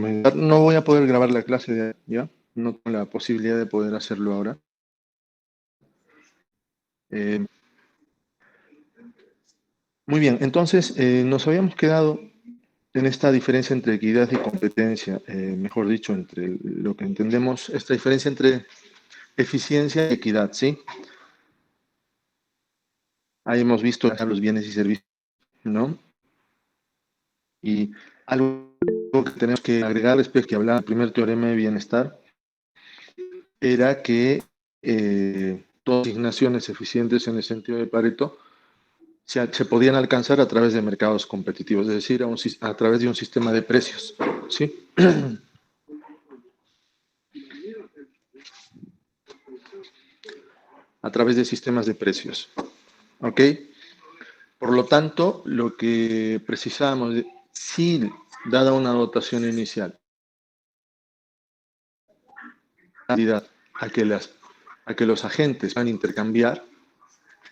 comentar. No voy a poder grabar la clase ya. No tengo la posibilidad de poder hacerlo ahora. Eh, Muy bien, entonces nos habíamos quedado en esta diferencia entre equidad y competencia, mejor dicho, entre lo que entendemos, esta diferencia entre eficiencia y equidad, ¿sí? Ahí hemos visto los bienes y servicios, ¿no? Y algo que tenemos que agregar respecto a que hablaba del primer teorema de bienestar era que todas las asignaciones eficientes en el sentido de Pareto se podían alcanzar a través de mercados competitivos, es decir, a través de un sistema de precios, ¿sí? A través de sistemas de precios, ¿ok? Por lo tanto, lo que precisábamos, si dada una dotación inicial, a que los agentes van a intercambiar,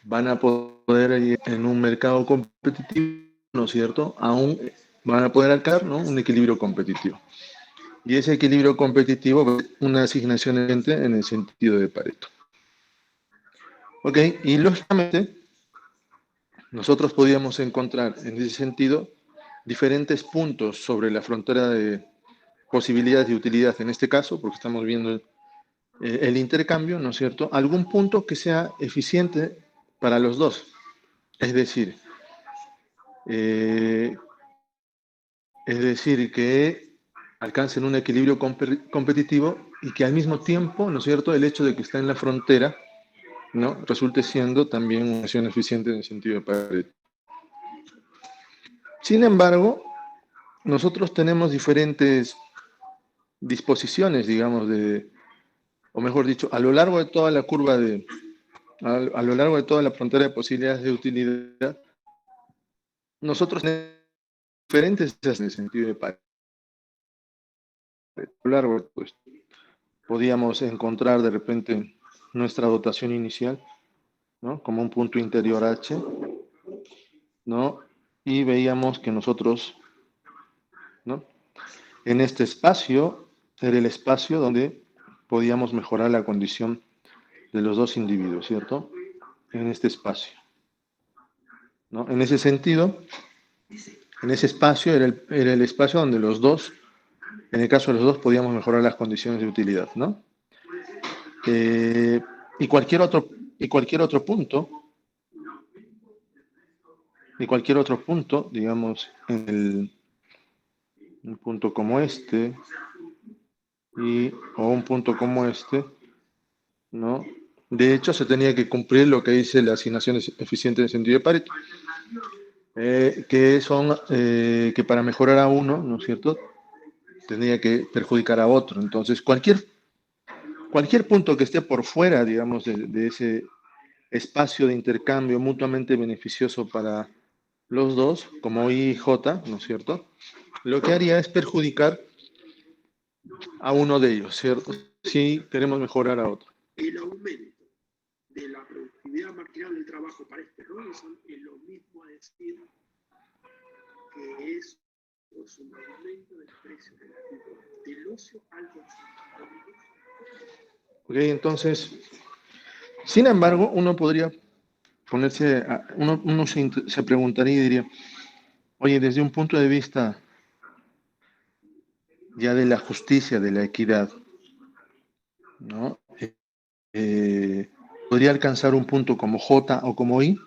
van a poder ir en un mercado competitivo, ¿no es cierto? Aún van a poder alcanzar, ¿no?, un equilibrio competitivo. Y ese equilibrio competitivo es una asignación en el sentido de Pareto. ¿Ok? Y lógicamente, nosotros podíamos encontrar en ese sentido diferentes puntos sobre la frontera de posibilidades de utilidad, en este caso, porque estamos viendo el intercambio, ¿no es cierto? Algún punto que sea eficiente para los dos. Es decir, eh, que alcancen un equilibrio competitivo y que al mismo tiempo, ¿no es cierto?, el hecho de que está en la frontera, ¿no?, resulte siendo también una acción eficiente en el sentido de Pareto. Sin embargo, nosotros tenemos diferentes disposiciones, digamos, o mejor dicho, a lo largo de toda la curva a lo largo de toda la frontera de posibilidades de utilidad, nosotros tenemos diferentes en el sentido de Pareto. A lo largo, pues, podíamos encontrar de repente nuestra dotación inicial, ¿no?, como un punto interior H, ¿no? Y veíamos que nosotros, ¿no?, en este espacio era el espacio donde podíamos mejorar la condición de los dos individuos, ¿cierto? En este espacio, ¿no? En ese sentido, en ese espacio era el espacio donde los dos, en el caso de los dos, podíamos mejorar las condiciones de utilidad, ¿no? Eh, y cualquier otro, y cualquier otro punto, digamos, un punto como este, o un punto como este, ¿no? De hecho, se tenía que cumplir lo que dice la asignación eficiente en el sentido de Pareto, que para mejorar a uno, ¿no es cierto?, tendría que perjudicar a otro. Entonces, cualquier punto que esté por fuera, digamos, de ese espacio de intercambio mutuamente beneficioso para los dos, como I y J, ¿no es cierto?, lo que haría es perjudicar a uno de ellos, ¿cierto?, si queremos mejorar a otro. El aumento de la productividad marginal del trabajo para este Robinson es lo mismo a decir que es un aumento del precio relativo del ocio al consumo. Ok, entonces, sin embargo, uno podría ponerse, uno se preguntaría y diría, oye, desde un punto de vista ya de la justicia, de la equidad, ¿no?, podría alcanzar un punto como J o como I,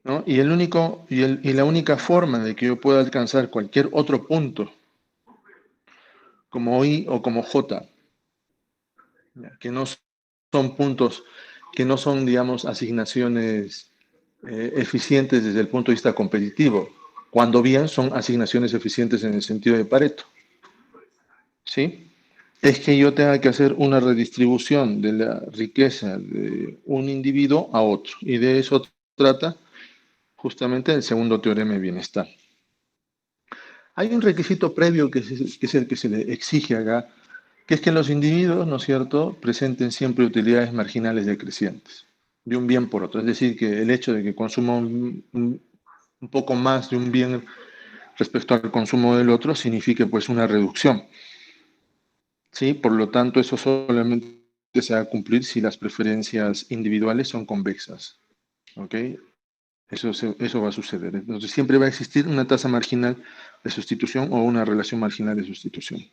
¿no? Y la única forma de que yo pueda alcanzar cualquier otro punto como I o como J, que no son puntos, que no son, digamos, asignaciones eficientes desde el punto de vista competitivo, cuando bien son asignaciones eficientes en el sentido de Pareto, ¿sí?, es que yo tenga que hacer una redistribución de la riqueza de un individuo a otro. Y de eso trata justamente el segundo teorema de bienestar. Hay un requisito previo que es el que se le exige acá, que es que los individuos, ¿no es cierto?, presenten siempre utilidades marginales decrecientes de un bien por otro. Es decir, que el hecho de que consuma un poco más de un bien respecto al consumo del otro signifique pues una reducción. ¿Sí? Por lo tanto, eso solamente se va a cumplir si las preferencias individuales son convexas. ¿Ok? Eso va a suceder. Entonces, siempre va a existir una tasa marginal de sustitución o una relación marginal de sustitución.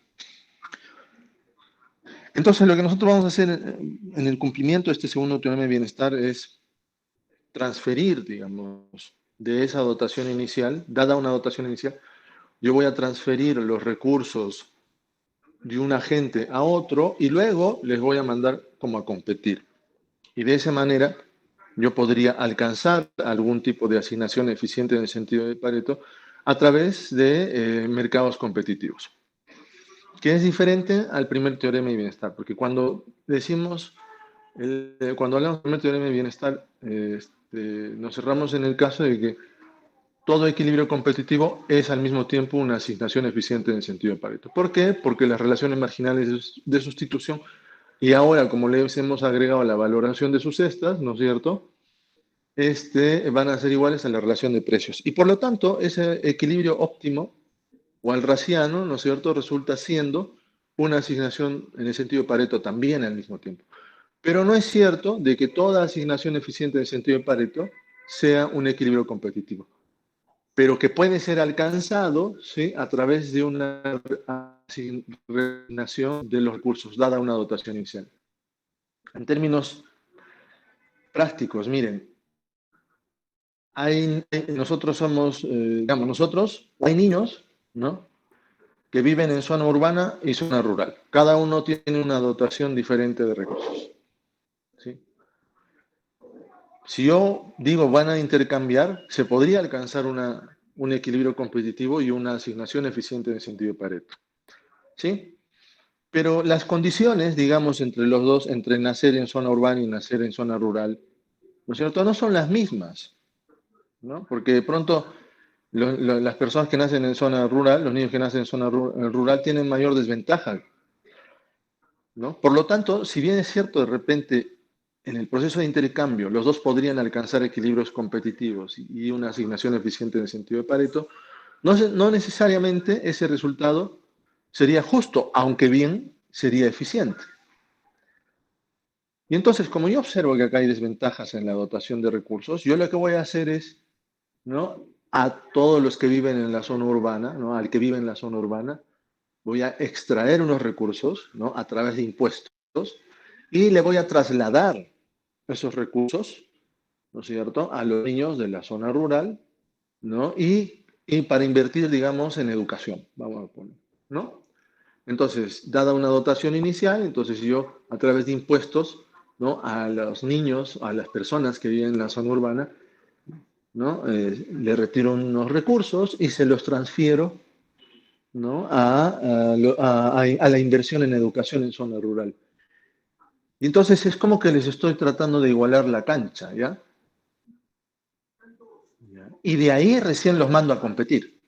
Entonces, lo que nosotros vamos a hacer en el cumplimiento de este segundo teorema de bienestar es transferir, digamos, de esa dotación inicial, dada una dotación inicial, yo voy a transferir los recursos de un agente a otro y luego les voy a mandar como a competir. Y de esa manera yo podría alcanzar algún tipo de asignación eficiente en el sentido de Pareto a través de mercados competitivos, que es diferente al primer teorema de bienestar, porque cuando decimos, cuando hablamos del primer teorema de bienestar, nos cerramos en el caso de que todo equilibrio competitivo es al mismo tiempo una asignación eficiente en el sentido de Pareto. ¿Por qué? Porque las relaciones marginales de sustitución, y ahora como les hemos agregado la valoración de sus cestas, ¿no es cierto?, van a ser iguales a la relación de precios. Y por lo tanto, ese equilibrio óptimo o alraciano, ¿no es cierto?, resulta siendo una asignación en el sentido de Pareto también al mismo tiempo. Pero no es cierto de que toda asignación eficiente en el sentido de Pareto sea un equilibrio competitivo, pero que puede ser alcanzado, ¿sí?, a través de una asignación de los recursos, dada una dotación inicial. En términos prácticos, miren, nosotros somos, digamos, hay niños, ¿no?, que viven en zona urbana y zona rural. Cada uno tiene una dotación diferente de recursos, ¿sí? Si yo digo van a intercambiar, se podría alcanzar un equilibrio competitivo y una asignación eficiente en el sentido de Pareto, ¿sí? Pero las condiciones, digamos, entre los dos, entre nacer en zona urbana y nacer en zona rural, ¿no es cierto?, no son las mismas, ¿no? Porque de pronto las personas que nacen en zona rural, los niños que nacen en zona rural tienen mayor desventaja, ¿no? Por lo tanto, si bien es cierto, de repente, en el proceso de intercambio, los dos podrían alcanzar equilibrios competitivos y una asignación eficiente en el sentido de Pareto, no necesariamente ese resultado sería justo, aunque bien sería eficiente. Y entonces, como yo observo que acá hay desventajas en la dotación de recursos, yo lo que voy a hacer es, ¿no?, a todos los que viven en la zona urbana, ¿no?, al que vive en la zona urbana, voy a extraer unos recursos, ¿no?, a través de impuestos y le voy a trasladar esos recursos, ¿no es cierto?, a los niños de la zona rural, ¿no?, y para invertir, digamos, en educación, vamos a poner, ¿no? Entonces, dada una dotación inicial, entonces yo, a través de impuestos, ¿no?, a los niños, a las personas que viven en la zona urbana, ¿no?, le retiro unos recursos y se los transfiero, ¿no?, a la inversión en educación en zona rural. Y entonces es como que les estoy tratando de igualar la cancha, ¿ya? Y de ahí recién los mando a competir.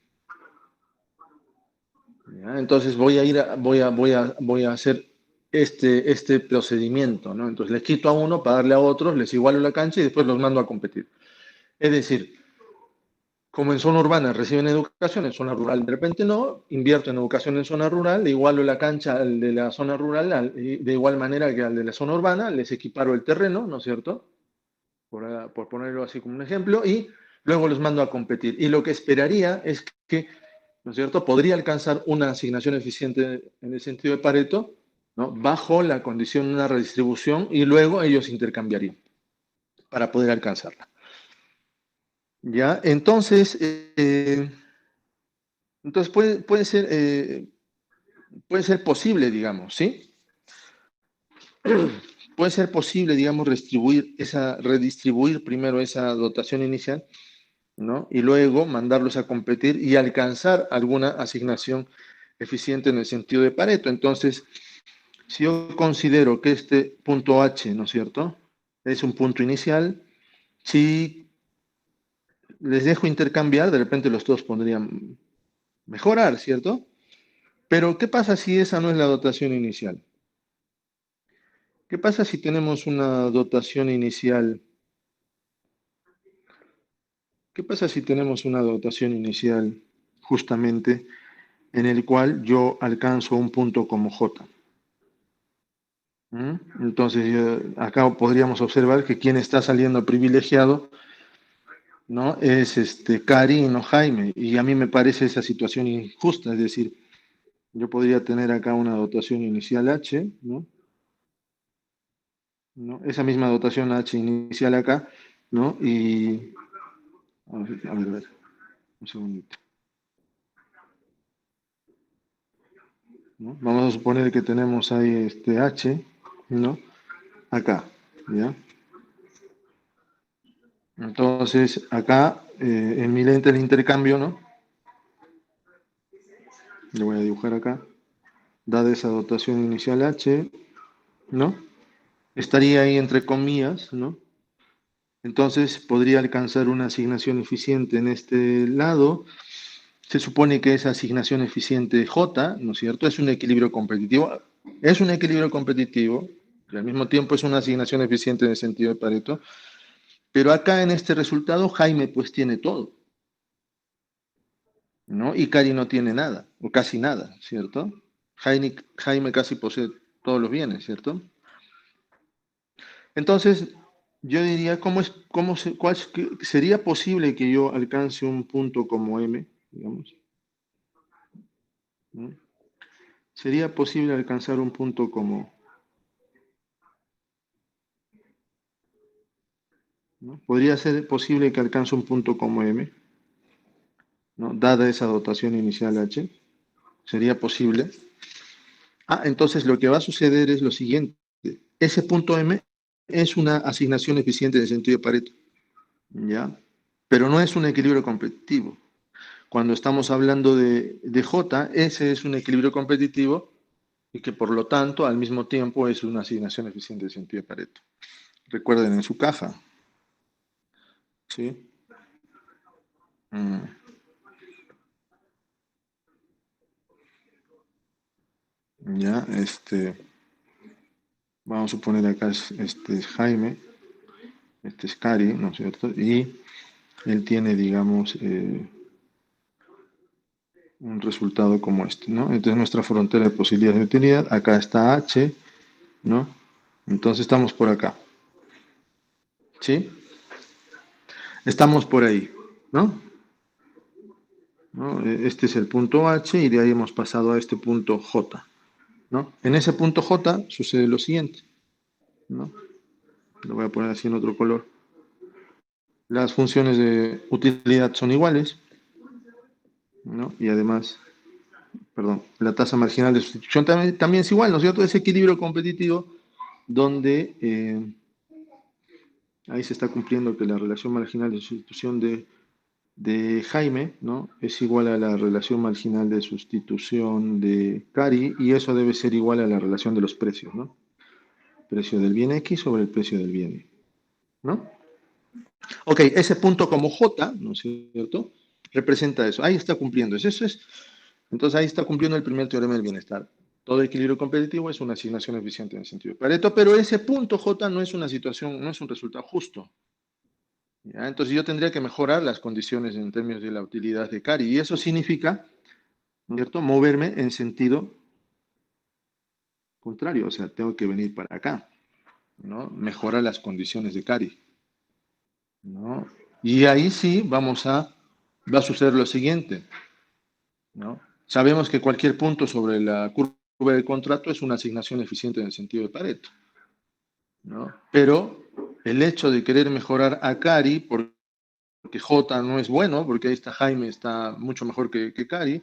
¿Ya? Entonces voy a hacer este procedimiento, ¿no? Entonces les quito a uno para darle a otros, les igualo la cancha y después los mando a competir. Es decir, como en zona urbana reciben educación, en zona rural de repente no, invierto en educación en zona rural, le igualo la cancha al de la zona rural, de igual manera que al de la zona urbana, les equiparo el terreno, ¿no es cierto?, por ponerlo así como un ejemplo, y luego los mando a competir. Y lo que esperaría es que, ¿no es cierto?, podría alcanzar una asignación eficiente en el sentido de Pareto, ¿no?, bajo la condición de una redistribución, y luego ellos intercambiarían para poder alcanzarla. ¿Ya? Entonces puede ser posible, digamos, ¿sí? Puede ser posible, digamos, redistribuir primero esa dotación inicial, ¿no?, y luego mandarlos a competir y alcanzar alguna asignación eficiente en el sentido de Pareto. Entonces, si yo considero que este punto H, ¿no es cierto?, es un punto inicial, si les dejo intercambiar, de repente los dos podrían mejorar, ¿cierto? Pero, ¿qué pasa si esa no es la dotación inicial? ¿Qué pasa si tenemos una dotación inicial? ¿Qué pasa si tenemos una dotación inicial justamente en el cual yo alcanzo un punto como J. Entonces, acá podríamos observar que quien está saliendo privilegiado, ¿no?, es Cari y no Jaime. Y a mí me parece esa situación injusta. Es decir, yo podría tener acá una dotación inicial H, ¿no? Esa misma dotación H inicial acá, ¿no? Y, a ver, un segundito. ¿No? Vamos a suponer que tenemos ahí H, ¿no? Acá, ¿ya? Entonces, acá, en mi lente de intercambio, ¿no? Le voy a dibujar acá. Dada esa dotación inicial H, ¿no? Estaría ahí entre comillas, ¿no? Entonces, podría alcanzar una asignación eficiente en este lado. Se supone que esa asignación eficiente J, ¿no es cierto?, es un equilibrio competitivo. Es un equilibrio competitivo, y al mismo tiempo es una asignación eficiente en el sentido de Pareto. Pero acá en este resultado, Jaime pues tiene todo, ¿no? Y Cari no tiene nada, o casi nada, ¿cierto? Jaime casi posee todos los bienes, ¿cierto? Entonces, yo diría, ¿sería posible que yo alcance un punto como M, digamos? ¿No? ¿Sería posible alcanzar un punto como, ¿no? ¿Podría ser posible que alcance un punto como M, ¿no?, dada esa dotación inicial H? ¿Sería posible? Entonces lo que va a suceder es lo siguiente. Ese punto M es una asignación eficiente en el sentido de Pareto, ¿ya? Pero no es un equilibrio competitivo. Cuando estamos hablando de J, ese es un equilibrio competitivo y que por lo tanto al mismo tiempo es una asignación eficiente en el sentido de Pareto. Recuerden en su caja, ¿sí? Ya, vamos a poner acá, este es Jaime, este es Cari, ¿no es cierto? Y él tiene, digamos, un resultado como este, ¿no? Entonces nuestra frontera de posibilidades de utilidad, acá está H, ¿no? Entonces estamos por acá, ¿sí? Estamos por ahí, ¿no? Este es el punto H y de ahí hemos pasado a este punto J, ¿no? En ese punto J sucede lo siguiente, ¿no? Lo voy a poner así en otro color. Las funciones de utilidad son iguales, ¿no? Y además, perdón, la tasa marginal de sustitución también es igual, ¿no es cierto? Ese equilibrio competitivo donde ahí se está cumpliendo que la relación marginal de sustitución de Jaime, ¿no?, es igual a la relación marginal de sustitución de Cari, y eso debe ser igual a la relación de los precios, ¿no? Precio del bien X sobre el precio del bien Y, ¿no? Ok, ese punto como J, ¿no es cierto?, representa eso. Ahí está cumpliendo eso. Entonces ahí está cumpliendo el primer teorema del bienestar. Todo equilibrio competitivo es una asignación eficiente en el sentido de Pareto, pero ese punto J no es una situación, no es un resultado justo. ¿Ya? Entonces yo tendría que mejorar las condiciones en términos de la utilidad de Cari, y eso significa, ¿no es cierto?, moverme en sentido contrario, o sea, tengo que venir para acá, ¿no? Mejorar las condiciones de Cari, ¿no? Y ahí sí va a suceder lo siguiente, ¿no? Sabemos que cualquier punto sobre la curva del contrato es una asignación eficiente en el sentido de Pareto, ¿no? Pero el hecho de querer mejorar a Cari, porque J no es bueno, porque ahí está Jaime, está mucho mejor que Cari,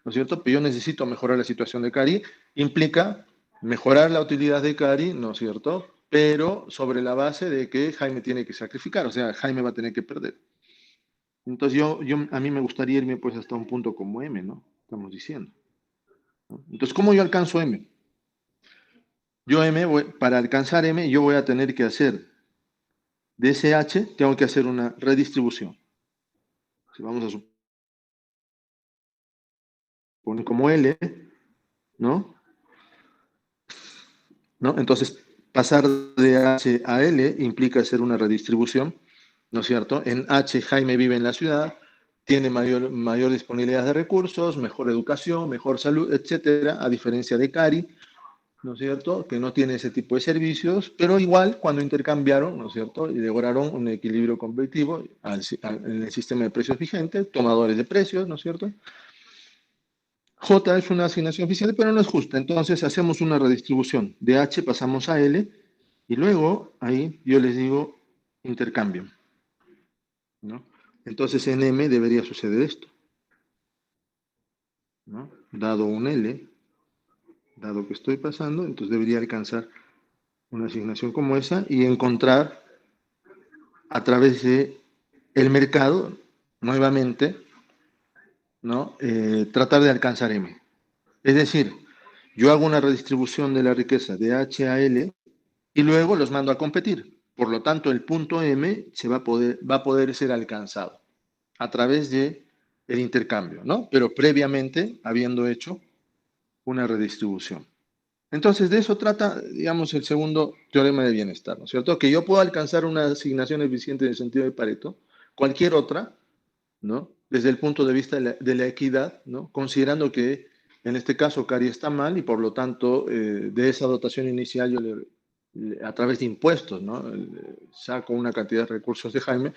¿no es cierto? Pero yo necesito mejorar la situación de Cari, implica mejorar la utilidad de Cari, ¿no es cierto?, pero sobre la base de que Jaime tiene que sacrificar, o sea, Jaime va a tener que perder. Entonces a mí me gustaría irme pues hasta un punto como M, ¿no? Estamos diciendo, ¿no? Entonces, ¿cómo yo alcanzo M? Para alcanzar M, yo voy a tener que hacer de ese H, tengo que hacer una redistribución. Si vamos a suponer como L, ¿no? Entonces, pasar de H a L implica hacer una redistribución, ¿no es cierto? En H, Jaime vive en la ciudad, tiene mayor disponibilidad de recursos, mejor educación, mejor salud, etcétera, a diferencia de Cari, ¿no es cierto?, que no tiene ese tipo de servicios, pero igual cuando intercambiaron, ¿no es cierto?, y lograron un equilibrio competitivo en el sistema de precios vigente, tomadores de precios, ¿no es cierto? J es una asignación eficiente, pero no es justa, entonces hacemos una redistribución. De H pasamos a L, y luego ahí yo les digo intercambio, ¿no? Entonces en M debería suceder esto, ¿no? Dado un L, dado que estoy pasando, entonces debería alcanzar una asignación como esa y encontrar a través de el mercado, nuevamente, ¿no? Tratar de alcanzar M. Es decir, yo hago una redistribución de la riqueza de H a L y luego los mando a competir. Por lo tanto, el punto M va a poder ser alcanzado a través de el intercambio, ¿no? Pero previamente habiendo hecho una redistribución. Entonces, de eso trata, digamos, el segundo teorema de bienestar, ¿no es cierto? Que yo puedo alcanzar una asignación eficiente en el sentido de Pareto, cualquier otra, ¿no? Desde el punto de vista de la equidad, ¿no? Considerando que en este caso Cari está mal y por lo tanto de esa dotación inicial yo a través de impuestos, ¿no? Saco una cantidad de recursos de Jaime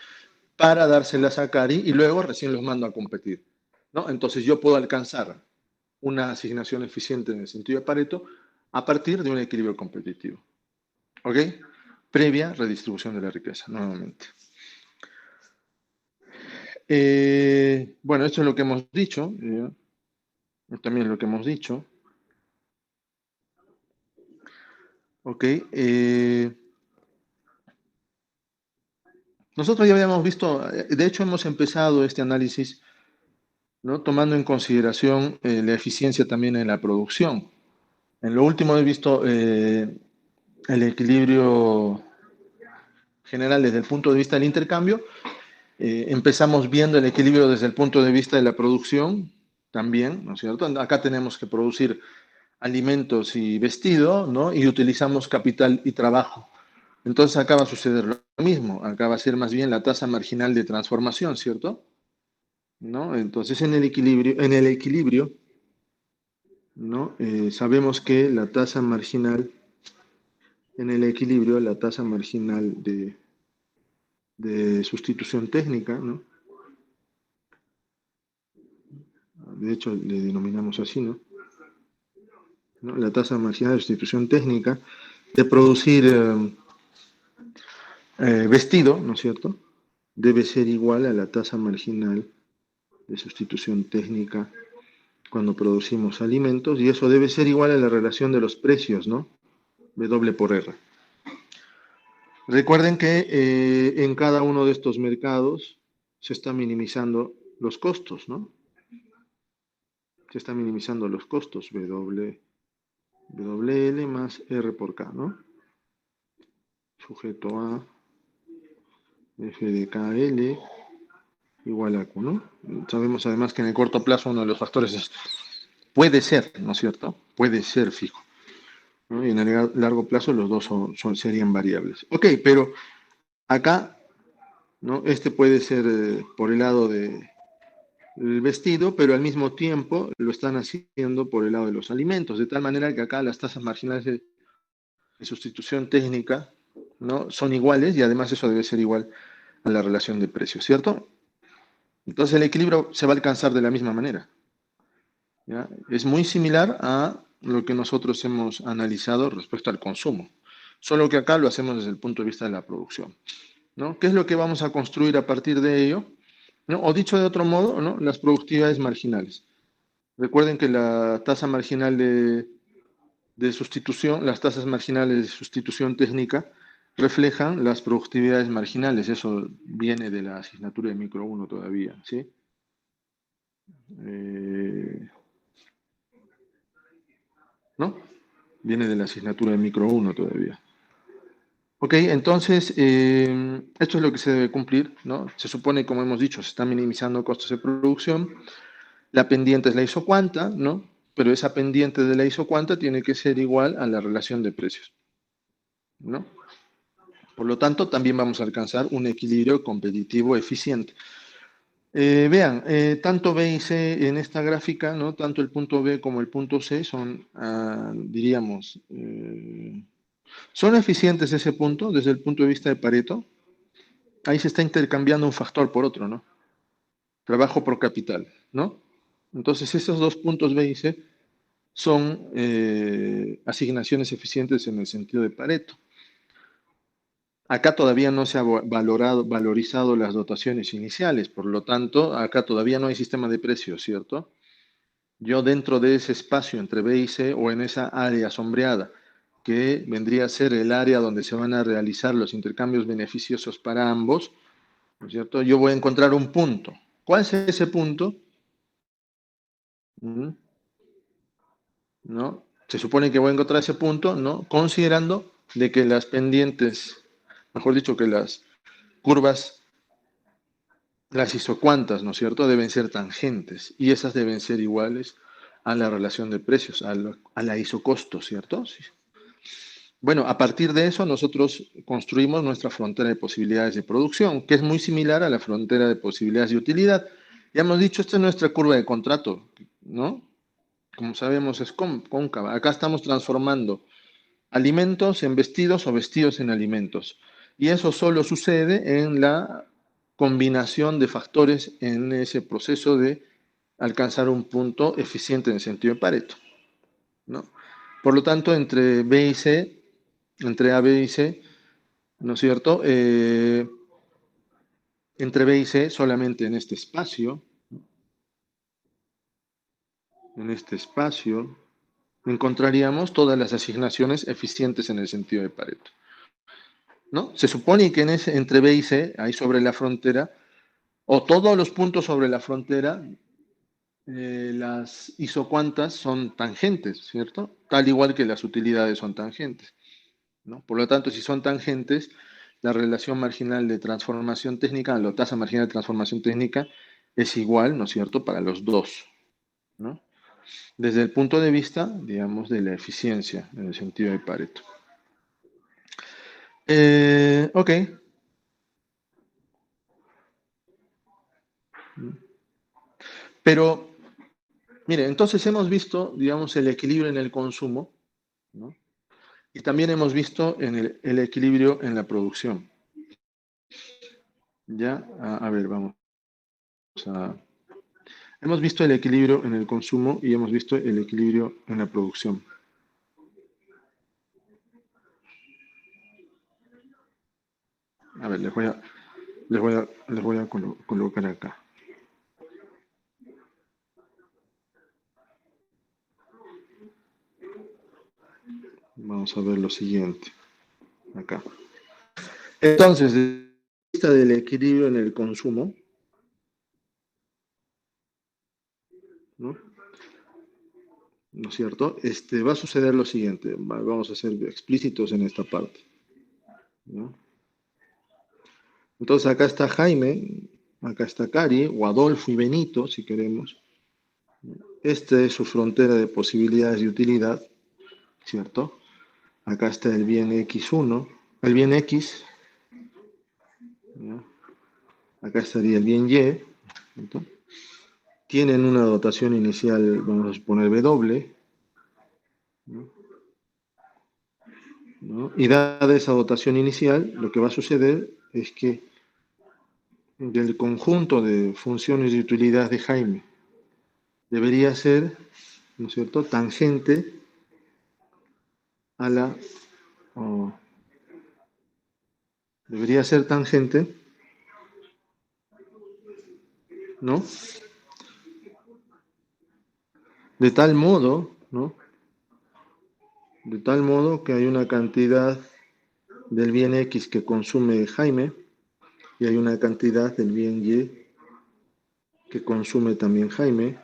para dárselas a Cari y luego recién los mando a competir, ¿no? Entonces yo puedo alcanzar una asignación eficiente en el sentido de Pareto a partir de un equilibrio competitivo. ¿Ok? Previa redistribución de la riqueza, nuevamente. Bueno, esto es lo que hemos dicho. También lo que hemos dicho. Ok. Nosotros ya habíamos visto, de hecho hemos empezado este análisis, ¿no?, tomando en consideración la eficiencia también en la producción. En lo último he visto el equilibrio general desde el punto de vista del intercambio. Empezamos viendo el equilibrio desde el punto de vista de la producción también, ¿no es cierto? Acá tenemos que producir alimentos y vestido, ¿no? Y utilizamos capital y trabajo. Entonces acá va a suceder lo mismo, acá va a ser más bien la tasa marginal de transformación, ¿cierto? ¿No? Entonces en el equilibrio, ¿no? Sabemos que la tasa marginal, en el equilibrio, la tasa marginal de sustitución técnica, ¿no? De hecho le denominamos así, ¿no? La tasa marginal de sustitución técnica de producir vestido, ¿no es cierto?, debe ser igual a la tasa marginal de sustitución técnica cuando producimos alimentos, y eso debe ser igual a la relación de los precios, ¿no? W por R. Recuerden que en cada uno de estos mercados se está minimizando los costos, ¿no? Se está minimizando los costos, WL más R por K, ¿no? Sujeto a F de KL igual a Q, ¿no? Sabemos además que en el corto plazo uno de los factores puede ser, ¿no es cierto? Puede ser fijo, ¿no? Y en el largo plazo los dos serían variables. Ok, pero acá, ¿no? Este puede ser por el lado del vestido, pero al mismo tiempo lo están haciendo por el lado de los alimentos, de tal manera que acá las tasas marginales de sustitución técnica, ¿no?, son iguales y además eso debe ser igual a la relación de precios, ¿cierto? Entonces el equilibrio se va a alcanzar de la misma manera, ¿ya? Es muy similar a lo que nosotros hemos analizado respecto al consumo, solo que acá lo hacemos desde el punto de vista de la producción, ¿no? ¿Qué es lo que vamos a construir a partir de ello? ¿No? O dicho de otro modo, ¿no?, las productividades marginales. Recuerden que la tasa marginal de sustitución, las tasas marginales de sustitución técnica reflejan las productividades marginales. Eso viene de la asignatura de micro 1 todavía, ¿sí? ¿No? Viene de la asignatura de micro 1 todavía. Ok, entonces, esto es lo que se debe cumplir, ¿no? Se supone, como hemos dicho, se están minimizando costos de producción. La pendiente es la isocuanta, ¿no? Pero esa pendiente de la isocuanta tiene que ser igual a la relación de precios, ¿no? Por lo tanto, también vamos a alcanzar un equilibrio competitivo eficiente. Vean, tanto B y C en esta gráfica, ¿no? Tanto el punto B como el punto C son, diríamos, son eficientes ese punto desde el punto de vista de Pareto. Ahí se está intercambiando un factor por otro, ¿no? Trabajo por capital, ¿no? Entonces, esos dos puntos B y C son asignaciones eficientes en el sentido de Pareto. Acá todavía no se ha valorizado las dotaciones iniciales, por lo tanto, acá todavía no hay sistema de precios, ¿cierto? Yo dentro de ese espacio entre B y C o en esa área sombreada, que vendría a ser el área donde se van a realizar los intercambios beneficiosos para ambos, ¿no es cierto? Yo voy a encontrar un punto. ¿Cuál es ese punto? ¿No? Se supone que voy a encontrar ese punto, ¿no? Considerando de que las pendientes, mejor dicho, que las curvas, las isocuantas, ¿no es cierto?, deben ser tangentes y esas deben ser iguales a la relación de precios, a la isocosto, ¿cierto? Sí. Bueno, a partir de eso nosotros construimos nuestra frontera de posibilidades de producción, que es muy similar a la frontera de posibilidades de utilidad. Ya hemos dicho, esta es nuestra curva de contrato, ¿no? Como sabemos, es cóncava. Acá estamos transformando alimentos en vestidos o vestidos en alimentos. Y eso solo sucede en la combinación de factores en ese proceso de alcanzar un punto eficiente en el sentido de Pareto, ¿no? Por lo tanto, entre B y C, entre A, B y C, ¿no es cierto? Entre B y C, solamente en este espacio, encontraríamos todas las asignaciones eficientes en el sentido de Pareto, ¿no? Se supone que entre B y C, ahí sobre la frontera, o todos los puntos sobre la frontera, las isocuantas son tangentes, ¿cierto? Tal igual que las utilidades son tangentes, ¿no? Por lo tanto, si son tangentes, la relación marginal de transformación técnica, la tasa marginal de transformación técnica, es igual, ¿no es cierto?, para los dos, ¿no? Desde el punto de vista, digamos, de la eficiencia, en el sentido de Pareto. Ok. Pero, mire, entonces hemos visto, digamos, el equilibrio en el consumo, ¿no? Y también hemos visto el equilibrio en la producción. Ya, a ver, vamos a... Hemos visto el equilibrio en el consumo y hemos visto el equilibrio en la producción. A ver, les voy a colocar acá. Vamos a ver lo siguiente. Acá. Entonces, desde la vista del equilibrio en el consumo, ¿no? ¿No es cierto? Va a suceder lo siguiente. Vamos a ser explícitos en esta parte, ¿no? Entonces, acá está Jaime, acá está Cari, o Adolfo y Benito, si queremos. Esta es su frontera de posibilidades de utilidad, ¿cierto? Acá está el bien X1, el bien X, ¿no? Acá estaría el bien Y, ¿cierto? Tienen una dotación inicial, vamos a suponer W, ¿no? ¿No? Y dada esa dotación inicial, lo que va a suceder es que del conjunto de funciones de utilidad de Jaime debería ser, ¿no es cierto?, tangente a la... Oh, debería ser tangente, ¿no? De tal modo, ¿no? De tal modo que hay una cantidad del bien X que consume Jaime y hay una cantidad del bien Y que consume también Jaime.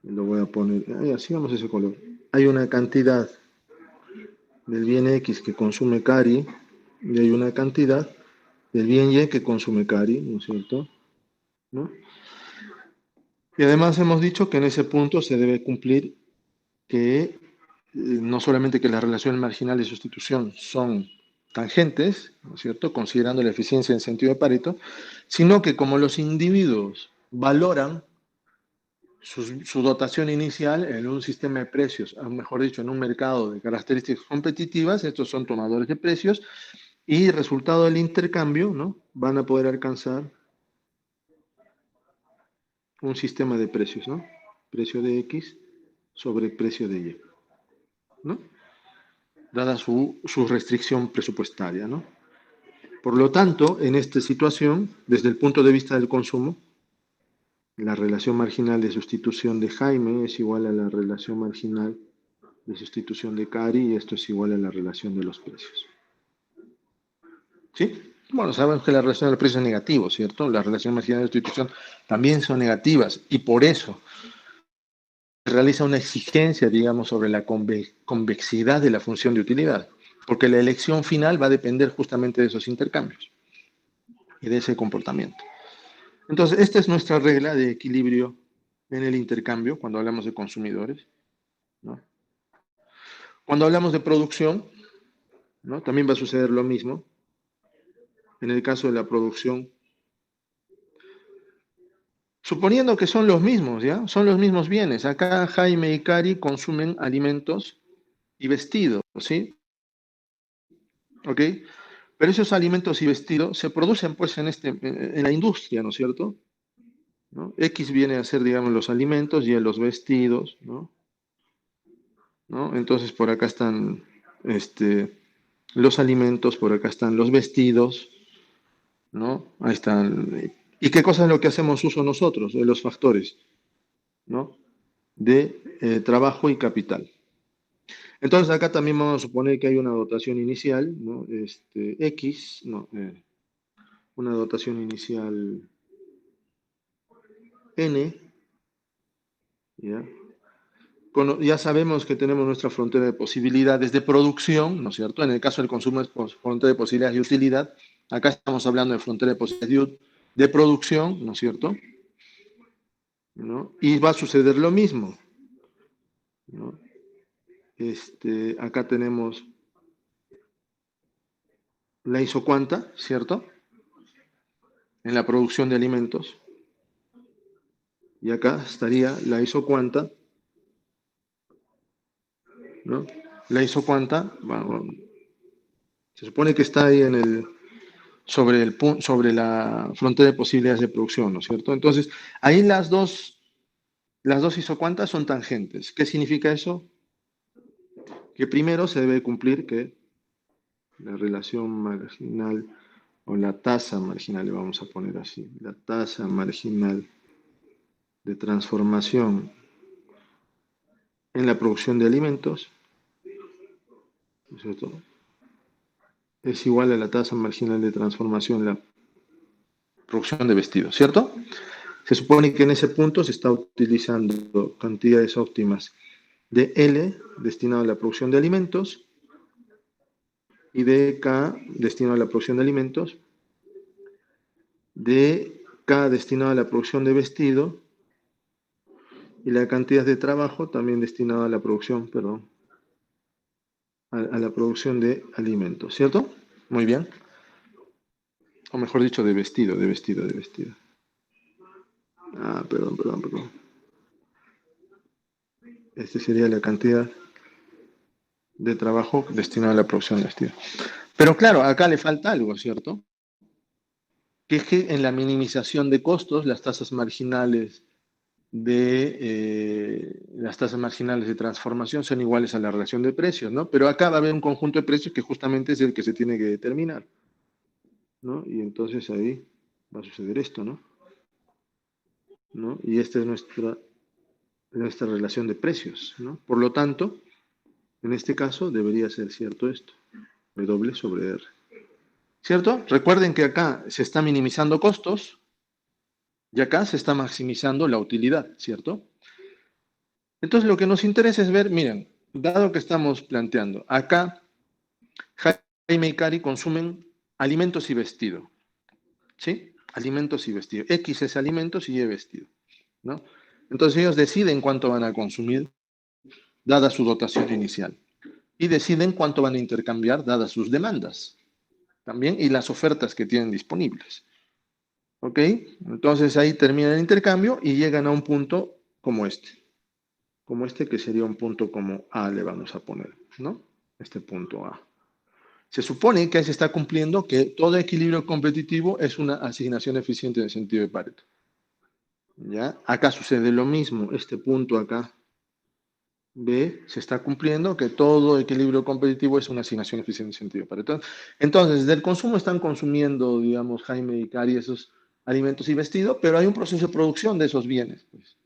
Lo voy a poner, así vamos ese color. Hay una cantidad del bien X que consume Cari y hay una cantidad del bien Y que consume Cari, ¿no es cierto? ¿No? Y además hemos dicho que en ese punto se debe cumplir que no solamente que las relaciones marginales de sustitución son tangentes, ¿no es cierto?, considerando la eficiencia en sentido de Pareto, sino que como los individuos valoran su dotación inicial en un sistema de precios, o mejor dicho, en un mercado de características competitivas, estos son tomadores de precios, y resultado del intercambio, ¿no?, van a poder alcanzar un sistema de precios, ¿no? Precio de X sobre precio de Y, ¿no? Dada su restricción presupuestaria, ¿no? Por lo tanto, en esta situación, desde el punto de vista del consumo, la relación marginal de sustitución de Jaime es igual a la relación marginal de sustitución de Cari y esto es igual a la relación de los precios. ¿Sí? Bueno, sabemos que la relación de los precios es negativo, ¿cierto? Las relaciones marginales de sustitución también son negativas y por eso se realiza una exigencia, digamos, sobre la convexidad de la función de utilidad, porque la elección final va a depender justamente de esos intercambios y de ese comportamiento. Entonces, esta es nuestra regla de equilibrio en el intercambio cuando hablamos de consumidores, ¿no? Cuando hablamos de producción, ¿no?, también va a suceder lo mismo. En el caso de la producción, suponiendo que son los mismos, ¿ya? Son los mismos bienes. Acá Jaime y Cari consumen alimentos y vestidos, ¿sí? ¿Ok? Pero esos alimentos y vestidos se producen pues en la industria, ¿no es cierto? ¿No? X viene a ser, digamos, los alimentos y los vestidos, ¿no? ¿No? Entonces por acá están los alimentos, por acá están los vestidos, ¿no? Ahí están. ¿Y qué cosa es lo que hacemos uso nosotros? De los factores, ¿no?, de trabajo y capital. Entonces acá también vamos a suponer que hay una dotación inicial, ¿no? X, no, una dotación inicial N, ¿ya? Ya sabemos que tenemos nuestra frontera de posibilidades de producción, ¿no es cierto? En el caso del consumo es frontera de posibilidades de utilidad. Acá estamos hablando de frontera de posibilidades de producción, ¿no es cierto?, ¿no? Y va a suceder lo mismo, ¿no? Acá tenemos la isocuanta, ¿cierto?, en la producción de alimentos. Y acá estaría la isocuanta, ¿no? La isocuanta, se supone que está ahí sobre la frontera de posibilidades de producción, ¿no es cierto? Entonces, ahí las dos isocuantas son tangentes. ¿Qué significa eso? Que primero se debe cumplir que la relación marginal o la tasa marginal, le vamos a poner así, la tasa marginal de transformación en la producción de alimentos, ¿no es cierto?, es igual a la tasa marginal de transformación en la producción de vestidos, ¿cierto? Se supone que en ese punto se está utilizando cantidades óptimas de L destinado a la producción de alimentos y de K destinado a la producción de alimentos, de K destinado a la producción de vestido y la cantidad de trabajo también destinada a la producción, perdón, a la producción de alimentos, ¿cierto? Muy bien. O mejor dicho, de vestido. Perdón. Sería la cantidad de trabajo destinado a la producción de vestido. Pero claro, acá le falta algo, ¿cierto? Que es que en la minimización de costos, las tasas marginales de transformación son iguales a la relación de precios, ¿no? Pero acá va a haber un conjunto de precios que justamente es el que se tiene que determinar, ¿no? Y entonces ahí va a suceder esto, ¿no? Y esta es nuestra relación de precios, ¿no? Por lo tanto, en este caso debería ser cierto esto, W sobre R. ¿Cierto? Recuerden que acá se está minimizando costos y acá se está maximizando la utilidad, ¿cierto? Entonces lo que nos interesa es ver, miren, dado que estamos planteando, acá Jaime y Cari consumen alimentos y vestido, ¿sí? Alimentos y vestido. X es alimentos y Y vestido, ¿no? Entonces ellos deciden cuánto van a consumir dada su dotación inicial y deciden cuánto van a intercambiar dadas sus demandas, también, y las ofertas que tienen disponibles. ¿Ok? Entonces ahí termina el intercambio y llegan a un punto como este. Como este, que sería un punto como A, le vamos a poner, ¿no? Este punto A. Se supone que ahí se está cumpliendo que todo equilibrio competitivo es una asignación eficiente en el sentido de Pareto. ¿Ya? Acá sucede lo mismo, este punto acá, B, se está cumpliendo que todo equilibrio competitivo es una asignación eficiente en el sentido de Pareto. Entonces, del consumo están consumiendo, digamos, Jaime y Cari, esos alimentos y vestido, pero hay un proceso de producción de esos bienes, pues,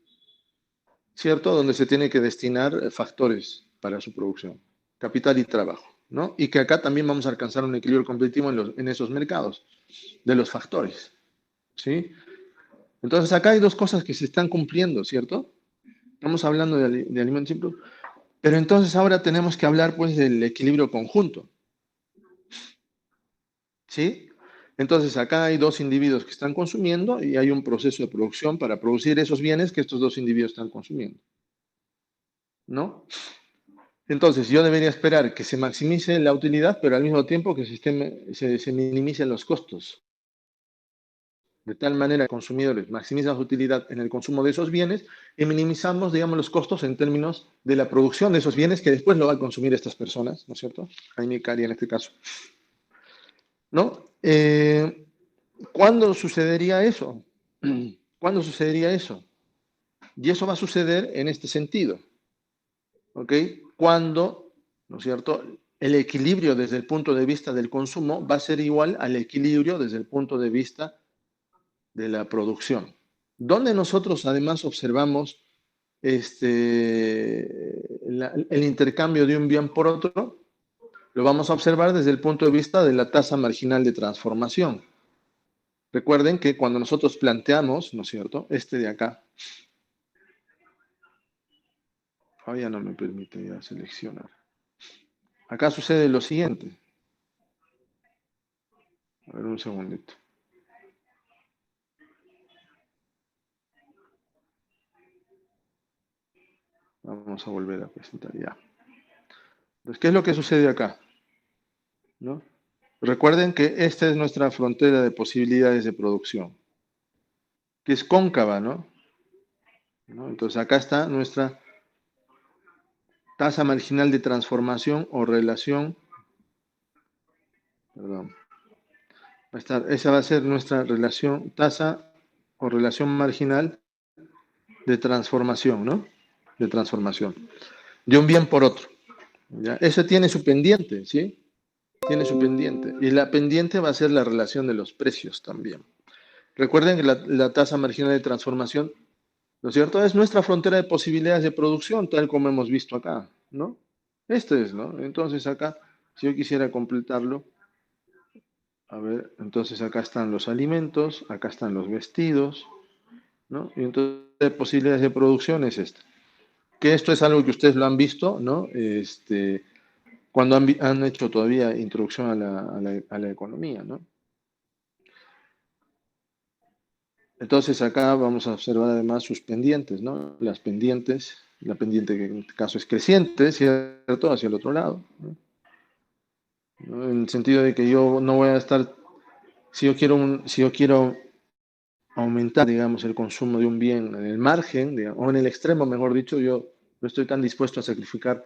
¿cierto? Donde se tiene que destinar factores para su producción, capital y trabajo, ¿no? Y que acá también vamos a alcanzar un equilibrio competitivo en esos mercados de los factores, ¿sí? Entonces acá hay dos cosas que se están cumpliendo, ¿cierto? Estamos hablando de alimentos simples, pero entonces ahora tenemos que hablar pues del equilibrio conjunto, ¿sí? Entonces acá hay dos individuos que están consumiendo y hay un proceso de producción para producir esos bienes que estos dos individuos están consumiendo, ¿no? Entonces yo debería esperar que se maximice la utilidad, pero al mismo tiempo que se minimicen los costos. De tal manera que consumidores maximizan su utilidad en el consumo de esos bienes y minimizamos, digamos, los costos en términos de la producción de esos bienes que después lo van a consumir estas personas, ¿no es cierto? Jaime y Cari en este caso, ¿no? ¿Cuándo sucedería eso? ¿Cuándo sucedería eso? Y eso va a suceder en este sentido, ¿ok? Cuando, ¿no es cierto?, el equilibrio desde el punto de vista del consumo va a ser igual al equilibrio desde el punto de vista de la producción. Donde nosotros además observamos el intercambio de un bien por otro, lo vamos a observar desde el punto de vista de la tasa marginal de transformación. Recuerden que cuando nosotros planteamos, ¿no es cierto?, este de acá, todavía no me permite ya seleccionar. Acá sucede lo siguiente. A ver, un segundito. Vamos a volver a presentar ya. Entonces, ¿qué es lo que sucede acá? ¿No? Recuerden que esta es nuestra frontera de posibilidades de producción, que es cóncava, ¿no? Entonces, acá está nuestra tasa marginal de transformación o relación, perdón, esa va a ser nuestra relación, tasa o relación marginal de transformación, ¿no? De transformación, de un bien por otro. ¿Ya? Eso tiene su pendiente, ¿sí? Tiene su pendiente. Y la pendiente va a ser la relación de los precios también. Recuerden que la tasa marginal de transformación, ¿no es cierto?, es nuestra frontera de posibilidades de producción, tal como hemos visto acá, ¿no? Este es, ¿no? Entonces acá, si yo quisiera completarlo, a ver, entonces acá están los alimentos, acá están los vestidos, ¿no? Y entonces de posibilidades de producción es esta. Que esto es algo que ustedes lo han visto, ¿no? Cuando han hecho todavía introducción a la economía, ¿no? Entonces acá vamos a observar además sus pendientes, ¿no? Las pendientes, la pendiente que en este caso es creciente, ¿cierto? Hacia el otro lado, ¿no? En el sentido de que yo no voy a estar, si yo quiero aumentar, digamos, el consumo de un bien en el margen, digamos, o en el extremo, mejor dicho, yo no estoy tan dispuesto a sacrificar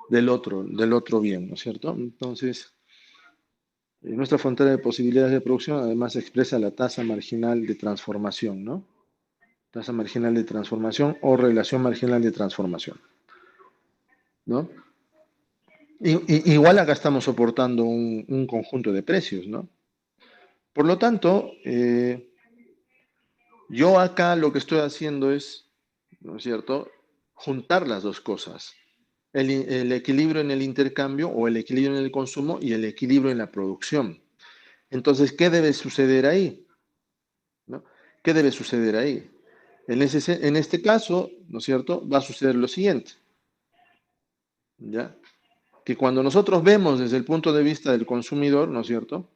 del otro bien, ¿no es cierto? Entonces, nuestra frontera de posibilidades de producción además expresa la tasa marginal de transformación, ¿no? Tasa marginal de transformación o relación marginal de transformación, ¿no? Igual acá estamos soportando un conjunto de precios, ¿no? Por lo tanto, yo acá lo que estoy haciendo es, ¿no es cierto?, juntar las dos cosas. El equilibrio en el intercambio o el equilibrio en el consumo y el equilibrio en la producción. Entonces, ¿qué debe suceder ahí? ¿No? ¿Qué debe suceder ahí? En este caso, ¿no es cierto?, va a suceder lo siguiente, ¿ya? Que cuando nosotros vemos desde el punto de vista del consumidor, ¿no es cierto?,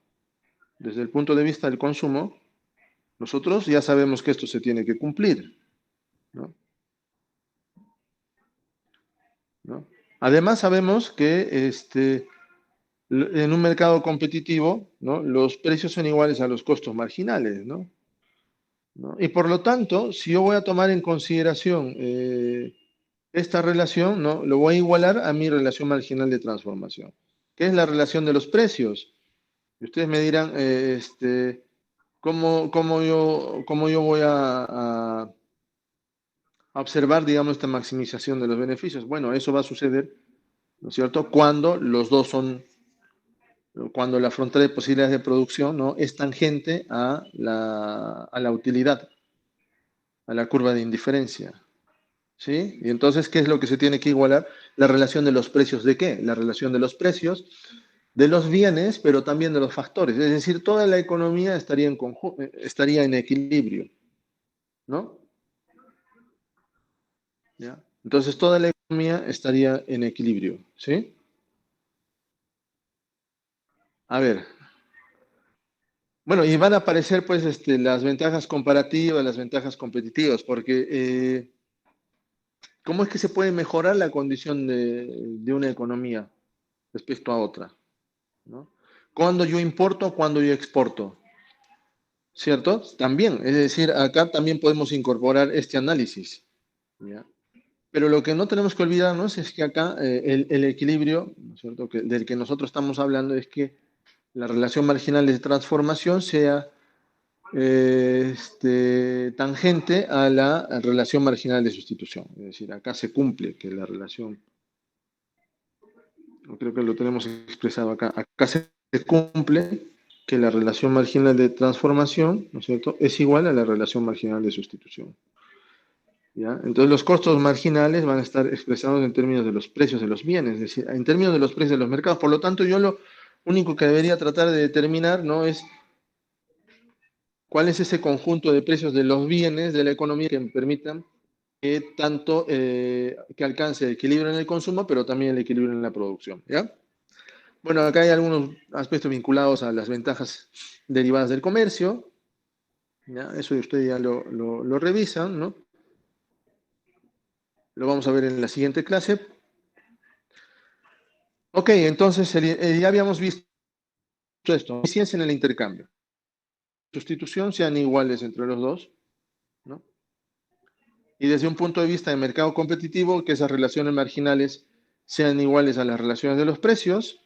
desde el punto de vista del consumo, nosotros ya sabemos que esto se tiene que cumplir, ¿no? ¿No? Además sabemos que En un mercado competitivo, ¿no? Los precios son iguales a los costos marginales, ¿no? ¿No? Y por lo tanto, si yo voy a tomar en consideración esta relación, ¿no? Lo voy a igualar a mi relación marginal de transformación, que es la relación de los precios. Y ustedes me dirán, ¿cómo yo voy a observar, digamos, esta maximización de los beneficios? Bueno, eso va a suceder, ¿no es cierto?, cuando la frontera de posibilidades de producción, ¿no?, es tangente a la utilidad, a la curva de indiferencia. ¿Sí? Y entonces, ¿qué es lo que se tiene que igualar? La relación de los precios de qué? La relación de los precios de los bienes, pero también de los factores. Es decir, toda la economía estaría en equilibrio, ¿no? ¿Ya? Entonces, toda la economía estaría en equilibrio, ¿sí? A ver, bueno, y van a aparecer, pues, las ventajas comparativas, las ventajas competitivas, porque ¿cómo es que se puede mejorar la condición de una economía respecto a otra? ¿No? Cuando yo importo, cuando yo exporto, ¿cierto? También, es decir, acá también podemos incorporar este análisis, ¿ya? Pero lo que no tenemos que olvidarnos es que acá el equilibrio, ¿no es cierto?, del que nosotros estamos hablando es que la relación marginal de transformación sea tangente a la relación marginal de sustitución. Es decir, acá se cumple que la relación, creo que lo tenemos expresado acá, acá se cumple que la relación marginal de transformación, ¿no es cierto?, es igual a la relación marginal de sustitución. ¿Ya? Entonces los costos marginales van a estar expresados en términos de los precios de los bienes, es decir, en términos de los precios de los mercados. Por lo tanto, yo lo único que debería tratar de determinar, ¿no?, es cuál es ese conjunto de precios de los bienes de la economía que me permitan que alcance el equilibrio en el consumo, pero también el equilibrio en la producción. ¿Ya? Bueno, acá hay algunos aspectos vinculados a las ventajas derivadas del comercio. ¿Ya? Eso ustedes ya lo revisan, ¿no? Lo vamos a ver en la siguiente clase. Ok, entonces ya habíamos visto esto. Eficiencia en el intercambio. Sustitución sean iguales entre los dos, ¿no? Y desde un punto de vista de mercado competitivo, que esas relaciones marginales sean iguales a las relaciones de los precios.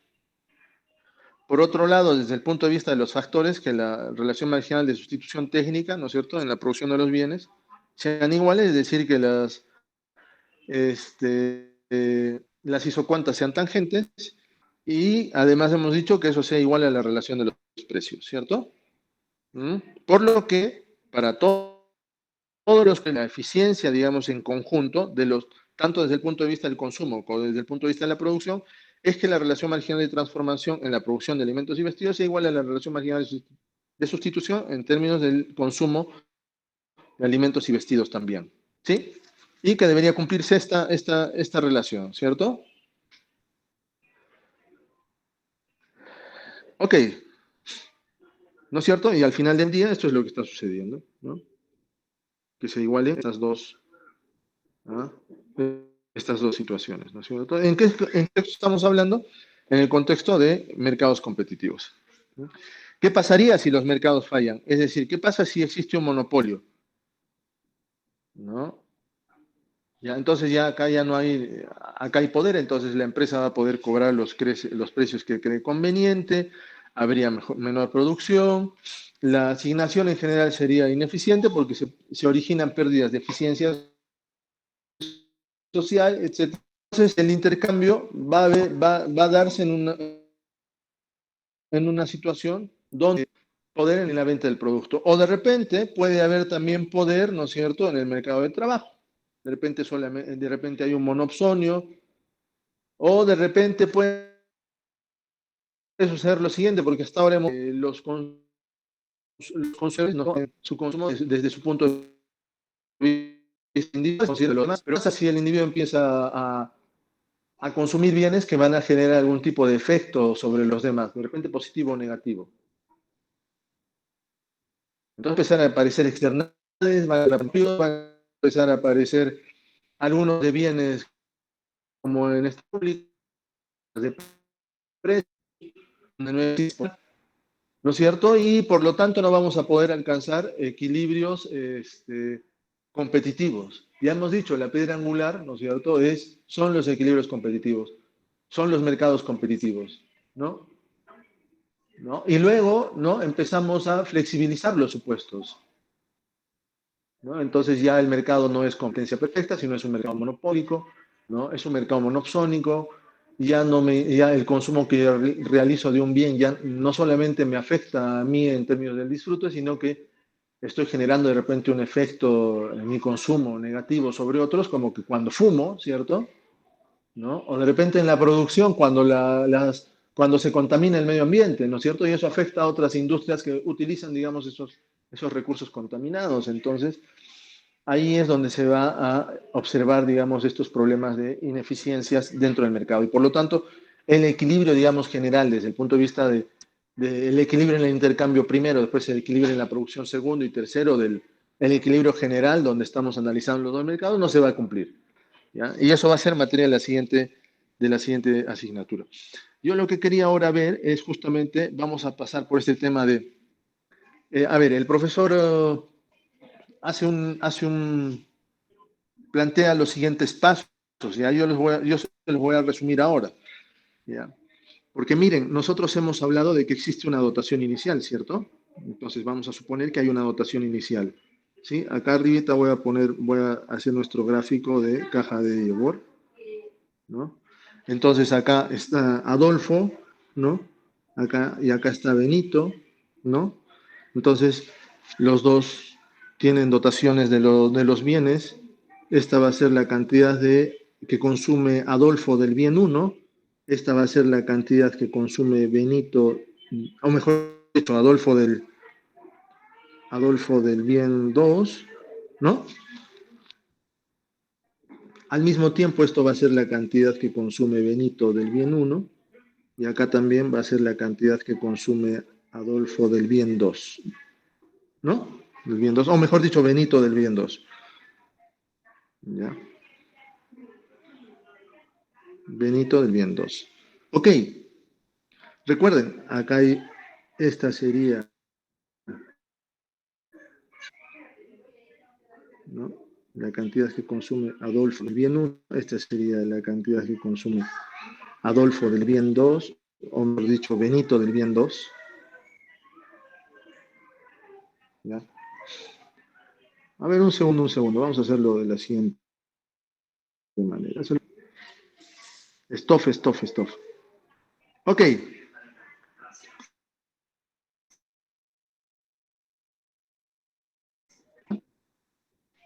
Por otro lado, desde el punto de vista de los factores, que la relación marginal de sustitución técnica, ¿no es cierto?, en la producción de los bienes, sean iguales, es decir, que las isocuantas sean tangentes, y además hemos dicho que eso sea igual a la relación de los precios, ¿cierto? ¿Mm? Por lo que, para todos los que la eficiencia, digamos, en conjunto, tanto desde el punto de vista del consumo como desde el punto de vista de la producción, es que la relación marginal de transformación en la producción de alimentos y vestidos es igual a la relación marginal de sustitución en términos del consumo de alimentos y vestidos también. ¿Sí? Y que debería cumplirse esta relación, ¿cierto? Ok, ¿no es cierto? Y al final del día esto es lo que está sucediendo, ¿no? Que se igualen ¿ah? estas dos situaciones, ¿no es cierto? ¿En qué contexto estamos hablando? En el contexto de mercados competitivos. ¿No? ¿Qué pasaría si los mercados fallan? Es decir, ¿qué pasa si existe un monopolio? ¿No? Ya, entonces ya acá ya no hay, acá hay poder, entonces la empresa va a poder cobrar los precios que cree conveniente, habría menor producción, la asignación en general sería ineficiente porque se originan pérdidas de eficiencia social, etc. Entonces el intercambio va a darse en una situación donde poder en la venta del producto. O de repente puede haber también poder, ¿no es cierto?, en el mercado de trabajo. De repente hay un monopsonio, o de repente puede suceder lo siguiente, porque hasta ahora los consumidores no su consumo desde su punto de vista individual, de los demás, pero pasa si el individuo empieza a consumir bienes que van a generar algún tipo de efecto sobre los demás, de repente positivo o negativo. Entonces empezar a aparecer externalidades, van a empezar a aparecer algunos de bienes como en este público de precios, no existe, ¿no es cierto? Y por lo tanto no vamos a poder alcanzar equilibrios competitivos. Ya hemos dicho, la piedra angular, ¿no es cierto?, son los equilibrios competitivos, son los mercados competitivos, ¿no? ¿No? Y luego, ¿no?, empezamos a flexibilizar los supuestos, ¿no? Entonces ya el mercado no es competencia perfecta, sino es un mercado monopólico, ¿no? Es un mercado monopsónico, ya el consumo que realizo de un bien ya no solamente me afecta a mí en términos del disfrute, sino que estoy generando de repente un efecto en mi consumo negativo sobre otros, como que cuando fumo, ¿cierto?, ¿no? O de repente en la producción, cuando se contamina el medio ambiente, ¿no es cierto? Y eso afecta a otras industrias que utilizan, digamos, esos recursos contaminados. Entonces, ahí es donde se va a observar, digamos, estos problemas de ineficiencias dentro del mercado. Y por lo tanto, el equilibrio, digamos, general, desde el punto de vista del equilibrio en el intercambio primero, después el equilibrio en la producción segundo y tercero, el equilibrio general, donde estamos analizando los dos mercados, no se va a cumplir, ¿ya? Y eso va a ser materia de la siguiente asignatura. Yo lo que quería ahora ver es justamente, vamos a pasar por este tema a ver, el profesor plantea los siguientes pasos, ¿ya? Yo se los voy a resumir ahora, ¿ya? Porque miren, nosotros hemos hablado de que existe una dotación inicial, ¿cierto? Entonces vamos a suponer que hay una dotación inicial, ¿sí? Acá arribita voy a hacer nuestro gráfico de caja de Word, ¿no? Entonces acá está Adolfo, ¿no? Y acá está Benito, ¿no? Entonces los dos tienen dotaciones de los bienes. Esta va a ser la cantidad que consume Adolfo del bien 1. Esta va a ser la cantidad que consume Benito, o mejor dicho, Adolfo del bien 2, ¿no? Al mismo tiempo, esto va a ser la cantidad que consume Benito del bien 1, y acá también va a ser la cantidad que consume Adolfo del bien 2, ¿no? Del bien 2, o mejor dicho, Benito del bien 2. ¿Ya? Benito del bien 2. Ok, recuerden, acá esta sería, ¿no?, la cantidad que consume Adolfo del bien 1, esta sería la cantidad que consume Adolfo del bien 2, o mejor dicho, Benito del bien 2. ¿Ya? A ver, un segundo, vamos a hacerlo de la siguiente manera. Stop. Ok,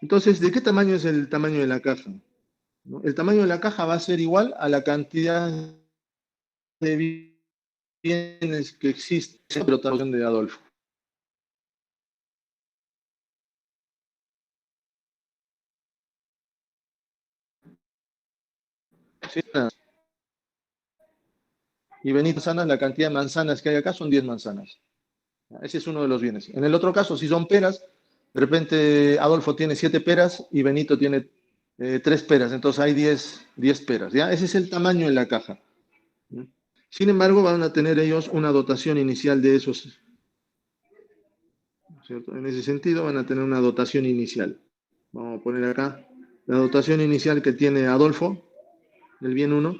entonces, ¿de qué tamaño es el tamaño de la caja? ¿No? El tamaño de la caja va a ser igual a la cantidad de bienes que existe en la dotación de Adolfo. ¿Sí? Y Benito manzanas, la cantidad de manzanas que hay acá son 10 manzanas. Ese es uno de los bienes. En el otro caso, si son peras, de repente Adolfo tiene 7 peras y Benito tiene 3 peras, entonces hay 10 peras, ¿ya? Ese es el tamaño de la caja. Sin embargo, van a tener ellos una dotación inicial de esos, ¿cierto? En ese sentido, van a tener una dotación inicial. Vamos a poner acá la dotación inicial que tiene Adolfo del bien 1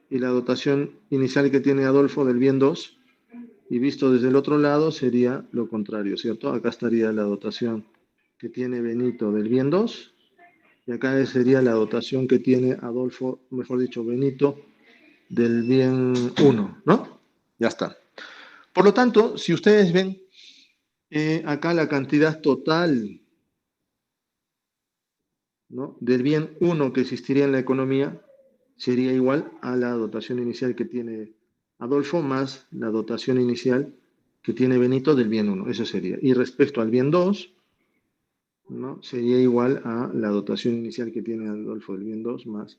y la dotación inicial que tiene Adolfo del bien 2. Y visto desde el otro lado sería lo contrario, ¿cierto? Acá estaría la dotación que tiene Benito del bien 2 y acá sería la dotación que tiene Adolfo, mejor dicho, Benito del bien 1, ¿no? Ya está. Por lo tanto, si ustedes ven acá la cantidad total, ¿no?, del bien 1 que existiría en la economía sería igual a la dotación inicial que tiene Adolfo más la dotación inicial que tiene Benito del bien 1. Eso sería. Y respecto al bien 2, ¿no?, sería igual a la dotación inicial que tiene Adolfo del bien 2 más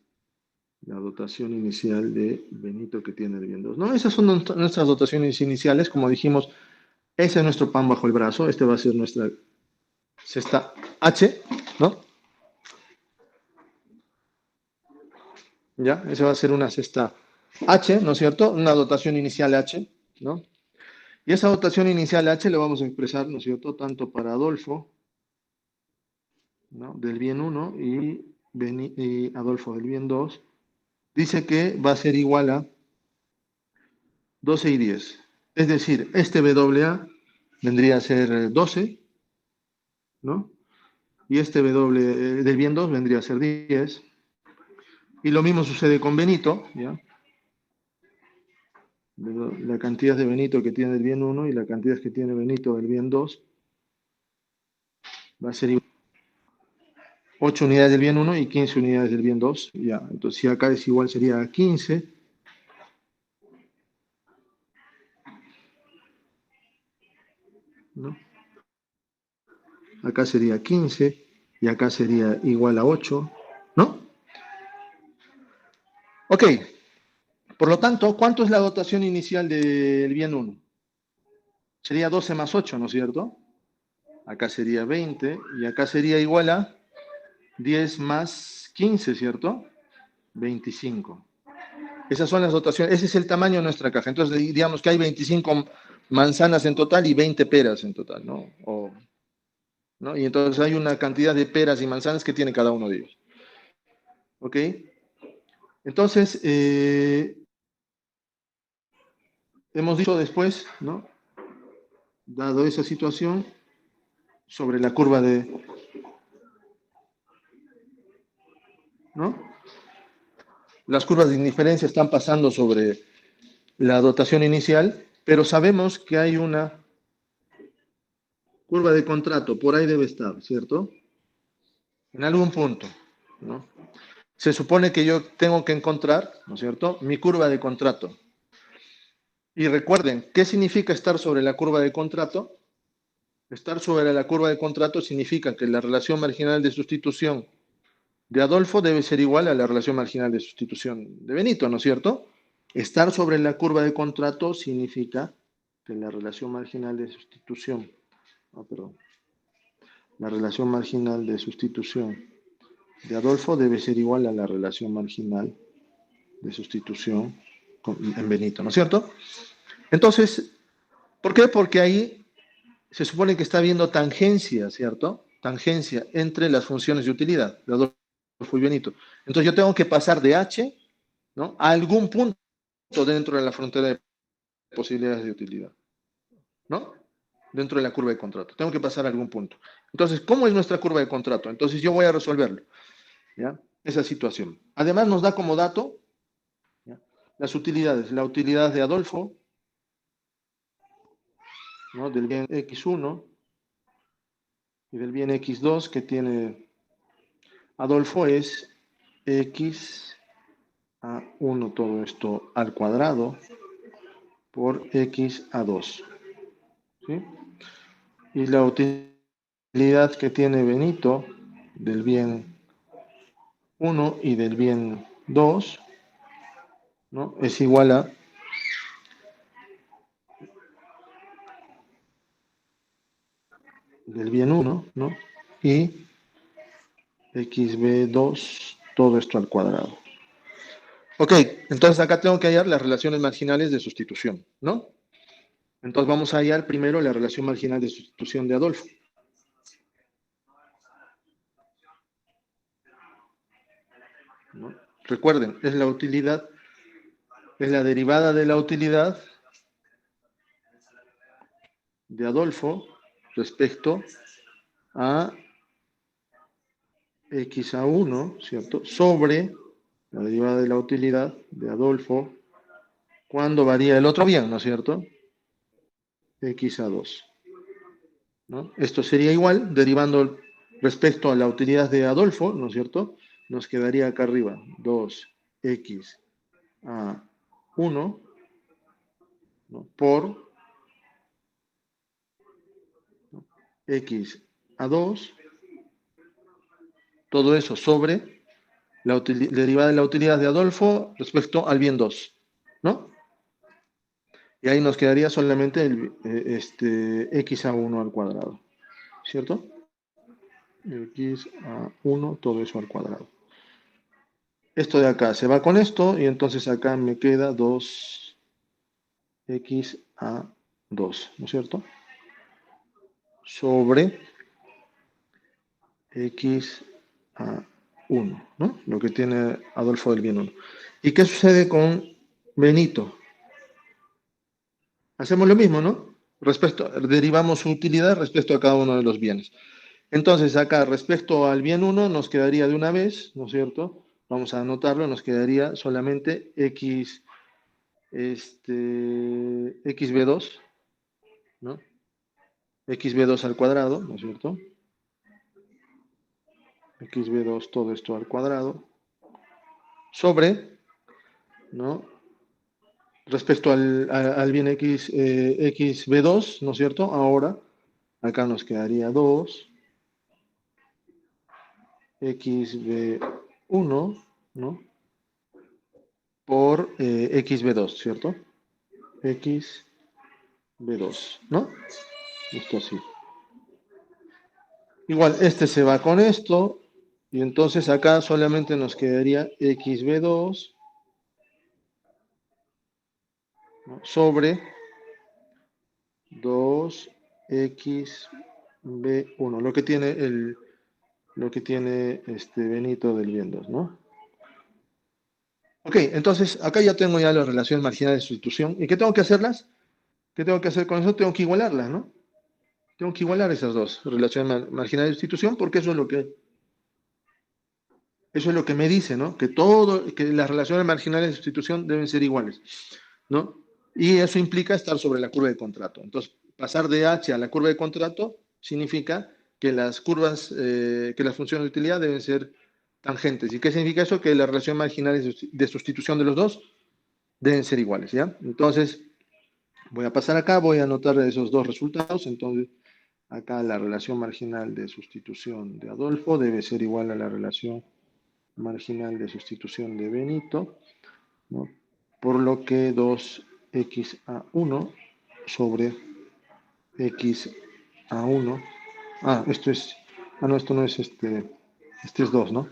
la dotación inicial de Benito que tiene el bien 2. ¿No? Esas son nuestras dotaciones iniciales. Como dijimos, ese es nuestro pan bajo el brazo. Este va a ser nuestra cesta H, ¿no? ¿Ya? Esa va a ser una cesta H, ¿no es cierto? Una dotación inicial H. ¿no? Y esa dotación inicial H la vamos a expresar, ¿no es cierto?, tanto para Adolfo, ¿no?, del bien 1 y Adolfo del bien 2. Dice que va a ser igual a 12 y 10. Es decir, este WA vendría a ser 12, ¿no? Y este W del bien 2 vendría a ser 10. Y lo mismo sucede con Benito, ¿ya? La cantidad de Benito que tiene el bien 1 y la cantidad que tiene Benito del bien 2 va a ser igual. 8 unidades del bien 1 y 15 unidades del bien 2. Ya, entonces si acá es igual sería 15. ¿No? Acá sería 15 y acá sería igual a 8, ¿no? Ok, por lo tanto, ¿cuánto es la dotación inicial del bien 1? Sería 12 más 8, ¿no es cierto? Acá sería 20 y acá sería igual a 10 más 15, ¿cierto? 25. Esas son las dotaciones, ese es el tamaño de nuestra caja. Entonces diríamos que hay 25 manzanas en total y 20 peras en total, ¿no? ¿No? Y entonces hay una cantidad de peras y manzanas que tiene cada uno de ellos. ¿Ok? Entonces, hemos dicho después, ¿no?, dado esa situación, sobre la curva de, ¿no?, las curvas de indiferencia están pasando sobre la dotación inicial, pero sabemos que hay una curva de contrato, por ahí debe estar, ¿cierto? En algún punto, ¿no? Se supone que yo tengo que encontrar, ¿no es cierto?, mi curva de contrato. Y recuerden, ¿qué significa estar sobre la curva de contrato? Estar sobre la curva de contrato significa que la relación marginal de sustitución de Adolfo debe ser igual a la relación marginal de sustitución de Benito, ¿no es cierto? Estar sobre la curva de contrato significa que la relación marginal de sustitución, la relación marginal de sustitución de Adolfo debe ser igual a la relación marginal de sustitución en Benito, ¿no es cierto? Entonces, ¿por qué? Porque ahí se supone que está habiendo tangencia, ¿cierto? Tangencia entre las funciones de utilidad de Adolfo y Benito. Entonces yo tengo que pasar de H, ¿no?, a algún punto dentro de la frontera de posibilidades de utilidad, ¿no? Dentro de la curva de contrato. Tengo que pasar a algún punto. Entonces, ¿cómo es nuestra curva de contrato? Entonces yo voy a resolverlo, ¿ya?, esa situación. Además nos da como dato, ¿ya?, las utilidades. La utilidad de Adolfo, ¿no?, del bien X1 y del bien X2 que tiene Adolfo es X a 1, todo esto al cuadrado, por X a 2. ¿Sí? Y la utilidad que tiene Benito del bien 1 y del bien 2, ¿no?, es igual a del bien 1, ¿no?, y xb2, todo esto al cuadrado. Ok, entonces acá tengo que hallar las relaciones marginales de sustitución, ¿no? Entonces vamos a hallar primero la relación marginal de sustitución de Adolfo. ¿No? Recuerden, es la utilidad, es la derivada de la utilidad de Adolfo respecto a X a 1, ¿cierto?, sobre la derivada de la utilidad de Adolfo cuando varía el otro bien, ¿no es cierto?, X a 2. ¿No? Esto sería igual, derivando respecto a la utilidad de Adolfo, ¿no es cierto?, nos quedaría acá arriba 2x a 1, ¿no?, por x a 2, todo eso sobre la derivada de la utilidad de Adolfo respecto al bien 2, ¿no? Y ahí nos quedaría solamente el, x a 1 al cuadrado, ¿cierto? X a 1, todo eso al cuadrado. Esto de acá se va con esto y entonces acá me queda 2x a 2, ¿no es cierto? Sobre x a 1, ¿no? Lo que tiene Adolfo del bien 1. ¿Y qué sucede con Benito? Hacemos lo mismo, ¿no? Derivamos su utilidad respecto a cada uno de los bienes. Entonces, acá, respecto al bien 1, nos quedaría de una vez, ¿no es cierto? Vamos a anotarlo, nos quedaría solamente x, xb2, ¿no? xb2 al cuadrado, ¿no es cierto? xb2, todo esto al cuadrado, sobre, ¿no? Respecto al bien x, xb2, ¿no es cierto? Ahora, acá nos quedaría 2, xb1, ¿no? Por xb2, ¿cierto? xb2, ¿no? Esto así. Igual, este se va con esto, y entonces acá solamente nos quedaría xb2, ¿no? Sobre 2xb1, lo que tiene Benito del bien 2, ¿no? Ok, entonces acá ya tengo ya las relaciones marginales de sustitución. ¿Y qué tengo que hacerlas? ¿Qué tengo que hacer con eso? Tengo que igualarlas, ¿no? Tengo que igualar esas dos relaciones marginales de sustitución porque eso es lo que me dice, ¿no? Que las relaciones marginales de sustitución deben ser iguales, ¿no? Y eso implica estar sobre la curva de contrato. Entonces, pasar de H a la curva de contrato significa que las curvas, que las funciones de utilidad deben ser tangentes. ¿Y qué significa eso? Que las relaciones marginales de sustitución de los dos deben ser iguales, ¿ya? Entonces, voy a pasar acá, voy a anotar esos dos resultados. Entonces, acá la relación marginal de sustitución de Adolfo debe ser igual a la relación marginal de sustitución de Benito, ¿no? Por lo que 2x a 1 sobre x a 1. No, esto no es este es 2, ¿no?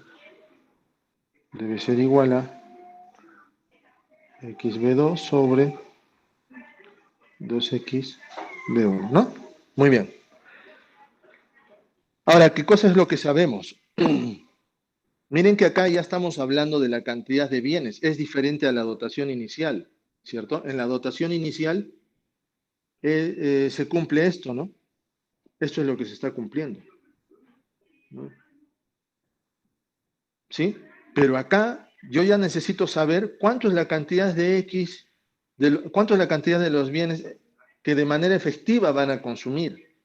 Debe ser igual a xb2 sobre 2xb1, ¿no? Muy bien. Ahora, ¿qué cosa es lo que sabemos? Miren que acá ya estamos hablando de la cantidad de bienes. Es diferente a la dotación inicial, ¿cierto? En la dotación inicial se cumple esto, ¿no? Esto es lo que se está cumpliendo, ¿no? ¿Sí? Pero acá yo ya necesito saber cuánto es la cantidad de X, cuánto es la cantidad de los bienes que de manera efectiva van a consumir,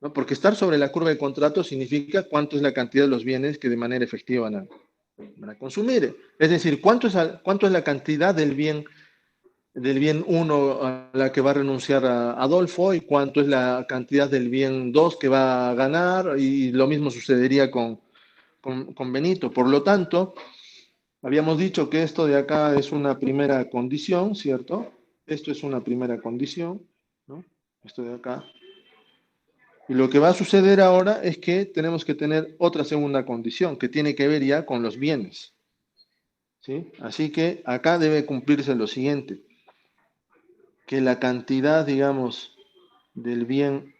¿no? Porque estar sobre la curva de contrato significa cuánto es la cantidad de los bienes que de manera efectiva van a consumir. Es decir, cuánto es la cantidad del bien 1 a la que va a renunciar a Adolfo y cuánto es la cantidad del bien 2 que va a ganar, y lo mismo sucedería con Benito. Por lo tanto, habíamos dicho que esto de acá es una primera condición, ¿cierto? Esto es una primera condición, ¿no? Esto de acá. Y lo que va a suceder ahora es que tenemos que tener otra segunda condición que tiene que ver ya con los bienes, ¿sí? Así que acá debe cumplirse lo siguiente, que la cantidad, digamos, del bien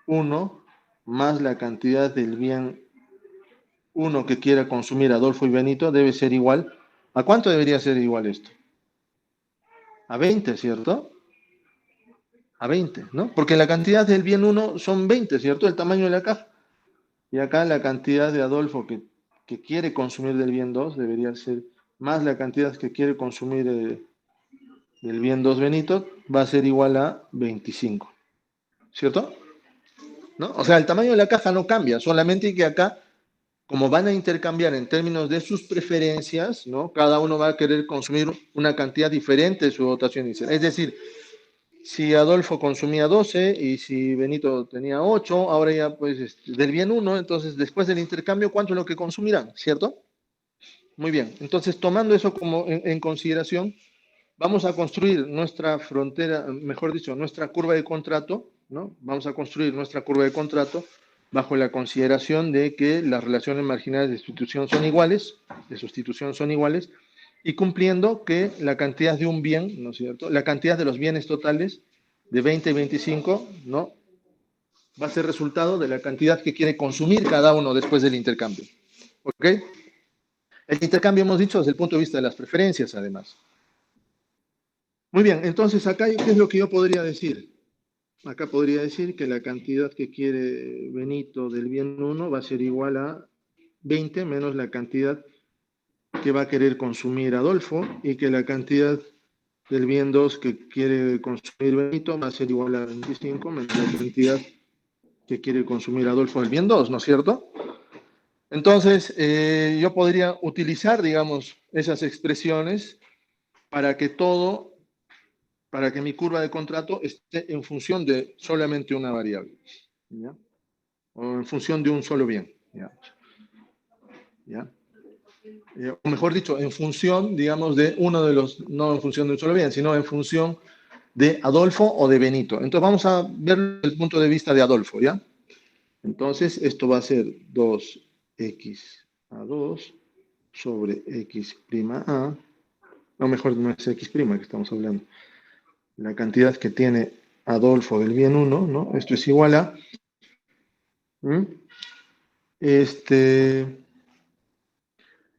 1 más la cantidad del bien 1 que quiera consumir Adolfo y Benito debe ser igual. ¿A cuánto debería ser igual esto? A 20, ¿cierto? A 20, ¿no? Porque la cantidad del bien 1 son 20, ¿cierto? El tamaño de la caja. Y acá la cantidad de Adolfo que quiere consumir del bien 2 debería ser más la cantidad que quiere consumir del bien 2 Benito, va a ser igual a 25, ¿cierto? ¿No? O sea, el tamaño de la caja no cambia, solamente que acá, como van a intercambiar en términos de sus preferencias, ¿no? Cada uno va a querer consumir una cantidad diferente de su dotación inicial. Es decir, si Adolfo consumía 12 y si Benito tenía 8, ahora ya pues del bien 1, entonces después del intercambio, ¿cuánto es lo que consumirán? ¿Cierto? Muy bien, entonces tomando eso como en consideración, vamos a construir nuestra frontera, mejor dicho, nuestra curva de contrato, ¿no? Vamos a construir nuestra curva de contrato bajo la consideración de que las relaciones marginales de sustitución son iguales, y cumpliendo que la cantidad de un bien, ¿no es cierto? La cantidad de los bienes totales de 20 y 25, ¿no? Va a ser resultado de la cantidad que quiere consumir cada uno después del intercambio. ¿Ok? El intercambio hemos dicho desde el punto de vista de las preferencias, además. Muy bien, entonces acá, ¿qué es lo que yo podría decir? Acá podría decir que la cantidad que quiere Benito del bien 1 va a ser igual a 20 menos la cantidad que va a querer consumir Adolfo, y que la cantidad del bien 2 que quiere consumir Benito va a ser igual a 25 menos la cantidad que quiere consumir Adolfo del bien 2, ¿no es cierto? Entonces, yo podría utilizar, digamos, esas expresiones para que para que mi curva de contrato esté en función de solamente una variable, ¿ya? O en función de un solo bien, ¿ya? ¿Ya? O mejor dicho, en función, digamos, de uno de los, no en función de un solo bien, sino en función de Adolfo o de Benito. Entonces vamos a ver el punto de vista de Adolfo, ¿ya? Entonces esto va a ser 2x a 2 sobre x' a, no, mejor no es x' que estamos hablando, la cantidad que tiene Adolfo del bien 1, ¿no? Esto es igual a,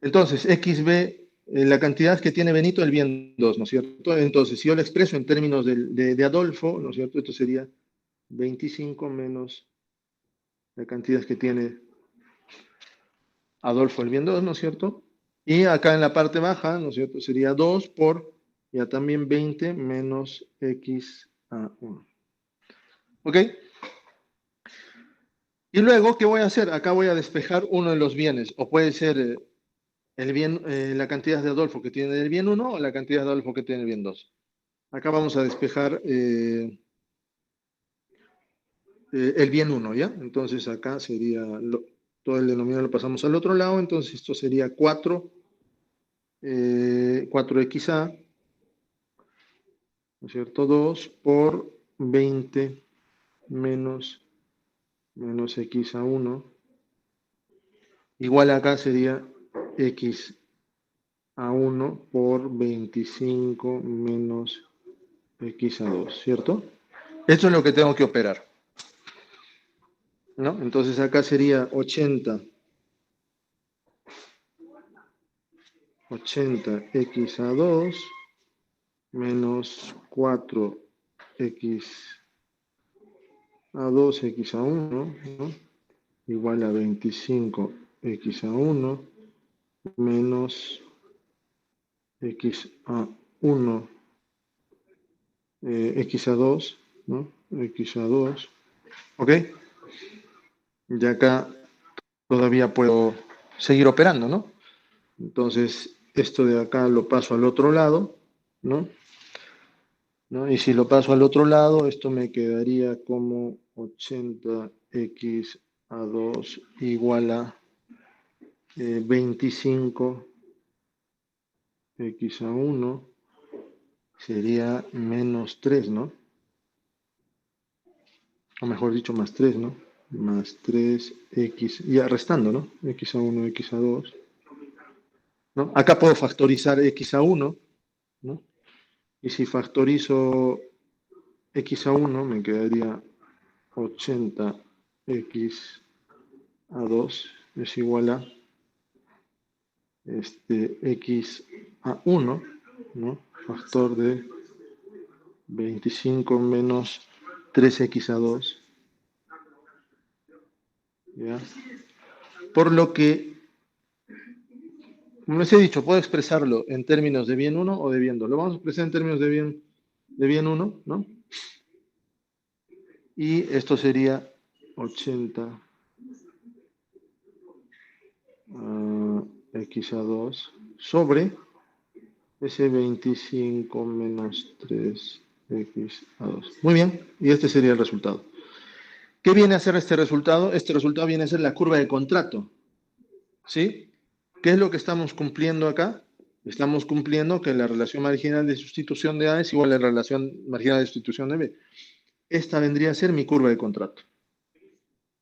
entonces, xb, la cantidad que tiene Benito el bien 2, ¿no es cierto? Entonces, si yo lo expreso en términos de Adolfo, ¿no es cierto? Esto sería 25 menos la cantidad que tiene Adolfo el bien 2, ¿no es cierto? Y acá en la parte baja, ¿no es cierto? Sería 2 por ya también 20 menos x a 1. ¿Ok? Y luego, ¿qué voy a hacer? Acá voy a despejar uno de los bienes, o puede ser el bien, la cantidad de Adolfo que tiene el bien 1 o la cantidad de Adolfo que tiene el bien 2. Acá vamos a despejar el bien 1, ¿ya? Entonces acá sería, todo el denominador lo pasamos al otro lado, entonces esto sería 4xa, ¿no es cierto? 2 por 20 menos x a 1, igual acá sería x a 1 por 25 menos x a 2, ¿cierto? Esto es lo que tengo que operar, ¿no? Entonces acá sería 80 x a 2 menos 4x a 2 x a 1, ¿no? Igual a 25x a 1 menos x a 1, x a 2, ¿no? X a 2, ¿ok? Y acá todavía puedo seguir operando, ¿no? Entonces, esto de acá lo paso al otro lado, ¿no? ¿No? Y si lo paso al otro lado, esto me quedaría como 80x a 2 igual a 25x a 1, sería menos 3, ¿no? O mejor dicho, más 3, ¿no? Más 3x, ya restando, ¿no? X a 1, x a 2, ¿no? Acá puedo factorizar x a 1, ¿no? Y si factorizo x a 1, me quedaría 80x a 2 es igual a x a 1, ¿no? Factor de 25 menos 3x a 2, ¿ya? Por lo que, como les he dicho, puedo expresarlo en términos de bien 1 o de bien 2. Lo vamos a expresar en términos de bien 1, ¿no? Y esto sería 80 x a 2 sobre ese 25 menos 3x a 2. Muy bien, y este sería el resultado. ¿Qué viene a ser este resultado? Este resultado viene a ser la curva de contrato, ¿sí? ¿Qué es lo que estamos cumpliendo acá? Estamos cumpliendo que la relación marginal de sustitución de A es igual a la relación marginal de sustitución de B. Esta vendría a ser mi curva de contrato,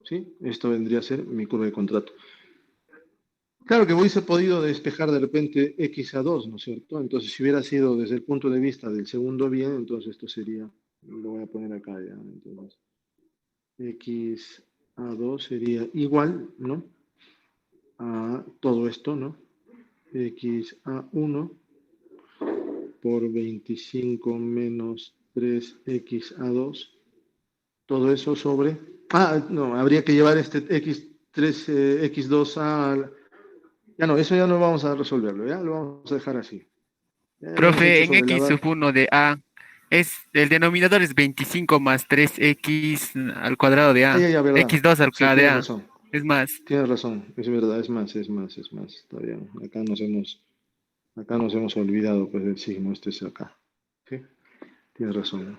¿sí? Esto vendría a ser mi curva de contrato. Claro que hubiese podido despejar de repente x a 2, ¿no es cierto? Entonces, si hubiera sido desde el punto de vista del segundo bien, entonces esto sería lo voy a poner acá ya. Entonces, x a 2 sería igual, ¿no? A todo esto, ¿no? X a 1 por 25 menos 3x a 2. Todo eso sobre... Ah, no, habría que llevar este x3, x2 a... Ya no, eso ya no vamos a resolverlo, ya lo vamos a dejar así. Ya lo hemos Profe, hecho en sobre la x base. sub 1 de a, el denominador es 25 más 3x al cuadrado de Ah, ya, a, ya, verdad. x2 al Sí, k de tienes a, razón. es más. Tienes razón, es verdad, es más. Está bien. Acá nos hemos olvidado pues del signo, este es acá. Sí, tienes razón.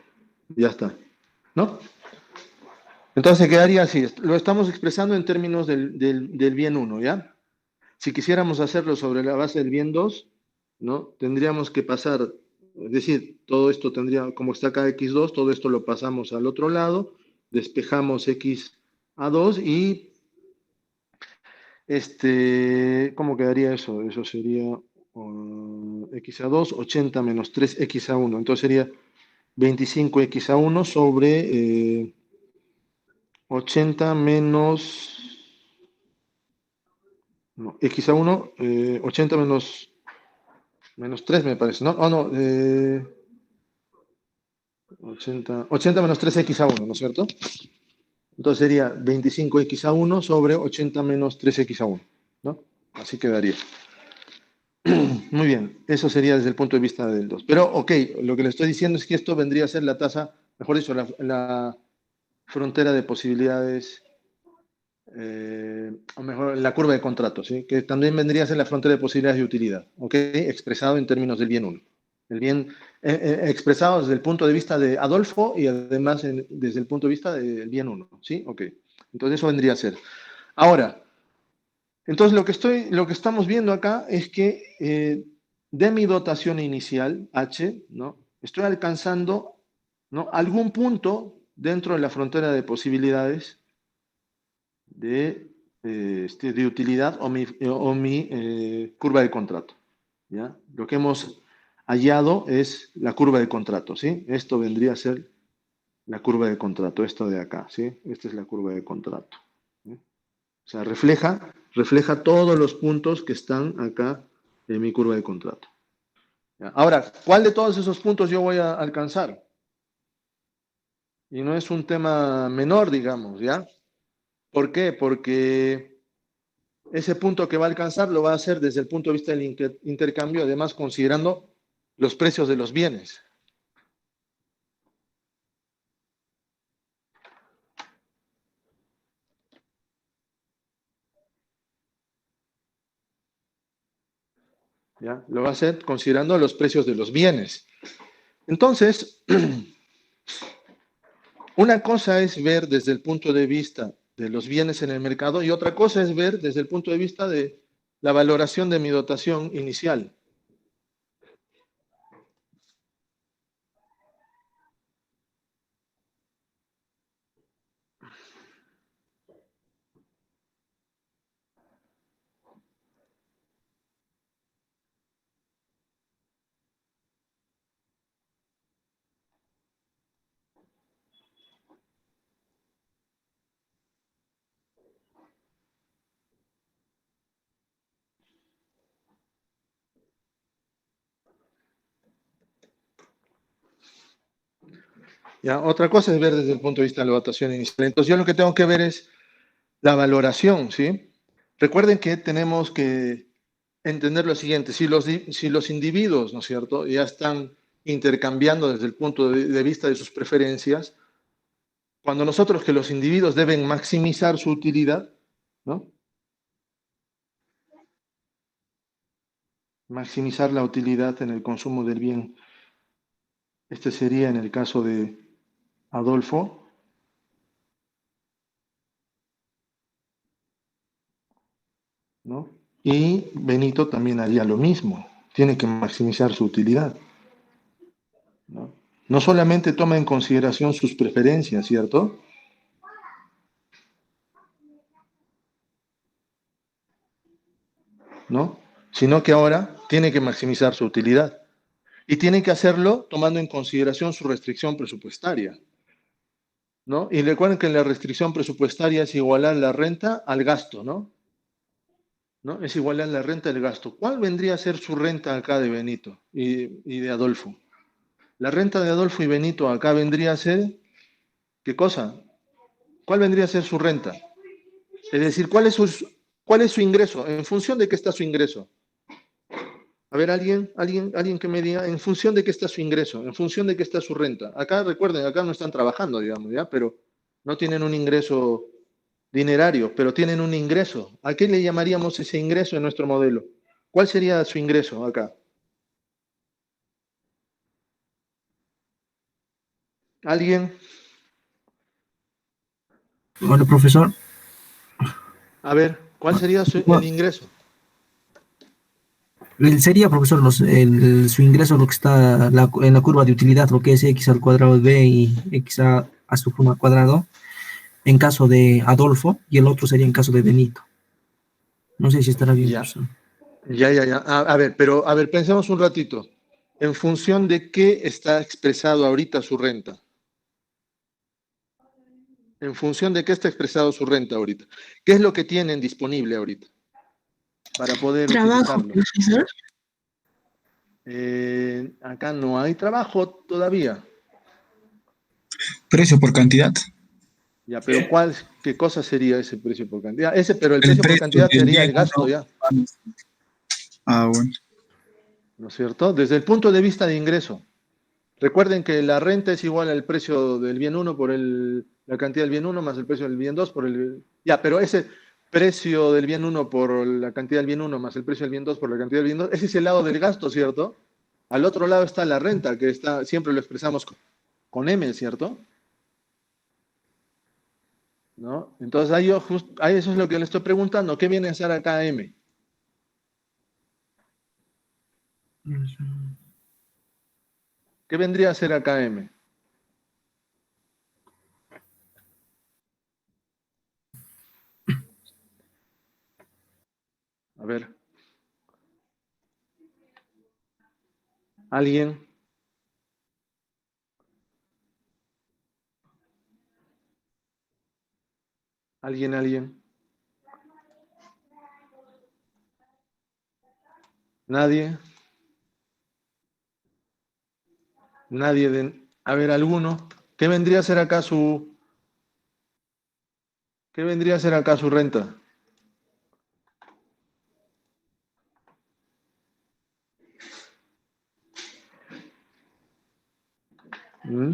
Ya está. ¿No? Entonces quedaría así. Lo estamos expresando en términos del bien uno, ¿ya? Si quisiéramos hacerlo sobre la base del bien 2, ¿no? Tendríamos que pasar, es decir, todo esto tendría, como está acá x2, todo esto lo pasamos al otro lado, despejamos x a 2 y ¿cómo quedaría eso? Eso sería x a 2, 80 menos 3x a 1. Entonces sería 25x a 1 sobre 80 menos, no, x a 1, 80 menos 3 me parece, ¿no? Oh, no, 80 menos 3x a 1, ¿no es cierto? Entonces sería 25x a 1 sobre 80 menos 3x a 1, ¿no? Así quedaría. Muy bien, eso sería desde el punto de vista del 2. Pero, ok, lo que le estoy diciendo es que esto vendría a ser la tasa, mejor dicho, la frontera de posibilidades, o mejor, la curva de contratos, ¿sí? Que también vendría a ser la frontera de posibilidades de utilidad, ¿ok? Expresado en términos del bien 1. El bien expresado desde el punto de vista de Adolfo y además desde el punto de vista del bien 1, ¿sí? Ok, entonces eso vendría a ser. Ahora, entonces lo que estamos viendo acá es que de mi dotación inicial, H, ¿no? Estoy alcanzando, ¿no? Algún punto dentro de la frontera de posibilidades de utilidad o mi curva de contrato. ¿Ya? Lo que hemos hallado es la curva de contrato, ¿sí? Esto vendría a ser la curva de contrato, esto de acá, ¿sí? Esta es la curva de contrato. ¿Sí? O sea, refleja todos los puntos que están acá en mi curva de contrato. ¿Ya? Ahora, ¿cuál de todos esos puntos yo voy a alcanzar? Y no es un tema menor, digamos, ¿ya? ¿Por qué? Porque ese punto que va a alcanzar lo va a hacer desde el punto de vista del intercambio, además considerando los precios de los bienes. ¿Ya? Lo va a hacer considerando los precios de los bienes. Entonces, una cosa es ver desde el punto de vista de los bienes en el mercado y otra cosa es ver desde el punto de vista de la valoración de mi dotación inicial. ¿Ya? Otra cosa es ver desde el punto de vista de la dotación inicial. Entonces yo lo que tengo que ver es la valoración, ¿sí? Recuerden que tenemos que entender lo siguiente, si los individuos, ¿no es cierto?, ya están intercambiando desde el punto de vista de sus preferencias, cuando nosotros que los individuos deben maximizar su utilidad, ¿no? Maximizar la utilidad en el consumo del bien. Este sería en el caso de Adolfo, ¿no? Y Benito también haría lo mismo, tiene que maximizar su utilidad, ¿no? No solamente toma en consideración sus preferencias, ¿cierto? ¿No? Sino que ahora tiene que maximizar su utilidad. Y tienen que hacerlo tomando en consideración su restricción presupuestaria, ¿no? Y recuerden que la restricción presupuestaria es igualar la renta al gasto, ¿no? ¿No? Es igualar la renta al gasto. ¿Cuál vendría a ser su renta acá de Benito y de Adolfo? La renta de Adolfo y Benito acá vendría a ser, ¿qué cosa? ¿Cuál vendría a ser su renta? Es decir, ¿cuál es su ingreso? ¿En función de qué está su ingreso? A ver, alguien que me diga, ¿en función de qué está su ingreso? ¿En función de qué está su renta? Acá, recuerden, acá no están trabajando, digamos, ¿ya? Pero no tienen un ingreso dinerario, pero tienen un ingreso. ¿A qué le llamaríamos ese ingreso en nuestro modelo? ¿Cuál sería su ingreso acá? ¿Alguien? Bueno, profesor, A ver, ¿cuál sería el bueno, ingreso? sería, profesor, su ingreso, lo que está en la curva de utilidad, lo que es x al cuadrado de b y x a su suma al cuadrado, en caso de Adolfo, y el otro sería en caso de Benito. No sé si estará bien, Ya, profesor. ya. A ver, pero a ver, pensemos un ratito. ¿En función de qué está expresado ahorita su renta? ¿En función de qué está expresado su renta ahorita? ¿Qué es lo que tienen disponible ahorita para poder Trabajo, utilizarlo? profesor. Acá no hay trabajo todavía. Precio por cantidad. Ya, pero qué cosa sería ese precio por cantidad? Pero el El precio por precio cantidad del sería bien el gasto uno. ya, Bueno. ¿no es cierto? Desde el punto de vista de ingreso. Recuerden que la renta es igual al precio del bien uno por la cantidad del bien uno más el precio del bien 2 por el... Ya, pero ese precio del bien uno por la cantidad del bien uno más el precio del bien 2 por la cantidad del bien 2, ese es el lado del gasto, ¿cierto? Al otro lado está la renta, que siempre lo expresamos con M, ¿cierto? ¿No? Entonces ahí eso es lo que le estoy preguntando. ¿Qué viene a ser acá M? ¿Qué vendría a ser acá M? A ver. ¿Alguien? ¿Alguien? ¿Nadie? Nadie a ver, alguno. ¿Qué vendría a ser acá qué vendría a ser acá su renta? ¿Mm?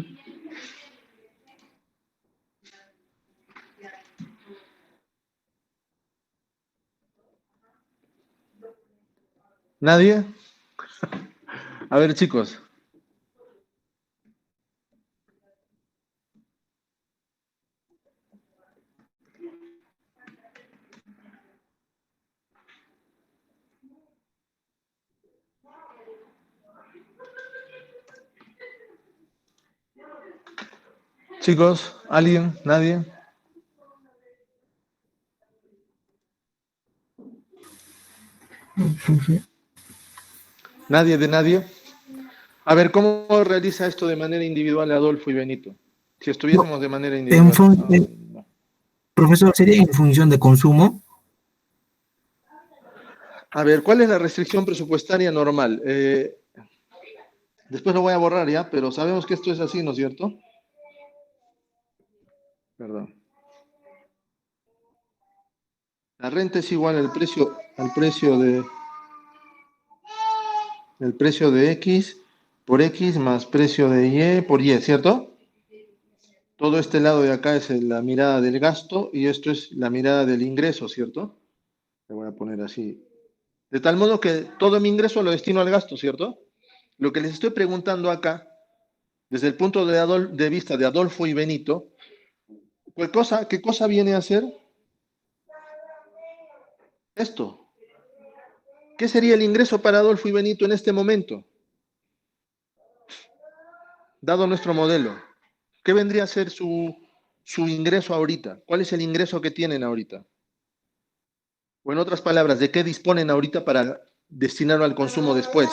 ¿Nadie? A ver, chicos. Chicos, ¿alguien? ¿Nadie? ¿Nadie de nadie? A ver, ¿cómo realiza esto de manera individual Adolfo y Benito? Si No, estuviésemos de manera en individual. No. profesor, sería en función de consumo. A ver, ¿cuál es la restricción presupuestaria normal? Después lo voy a borrar ya, pero sabemos que esto es así, ¿no es cierto? Perdón. La renta es igual el precio de X por X más precio de Y por Y, ¿cierto? Todo este lado de acá es la mirada del gasto y esto es la mirada del ingreso, ¿cierto? Le voy a poner así. De tal modo que todo mi ingreso lo destino al gasto, ¿cierto? Lo que les estoy preguntando acá, desde el punto de vista de Adolfo y Benito, ¿qué cosa viene a ser esto? ¿Qué sería el ingreso para Adolfo y Benito en este momento, dado nuestro modelo? ¿Qué vendría a ser su ingreso ahorita? ¿Cuál es el ingreso que tienen ahorita? O en otras palabras, ¿de qué disponen ahorita para destinarlo al consumo después?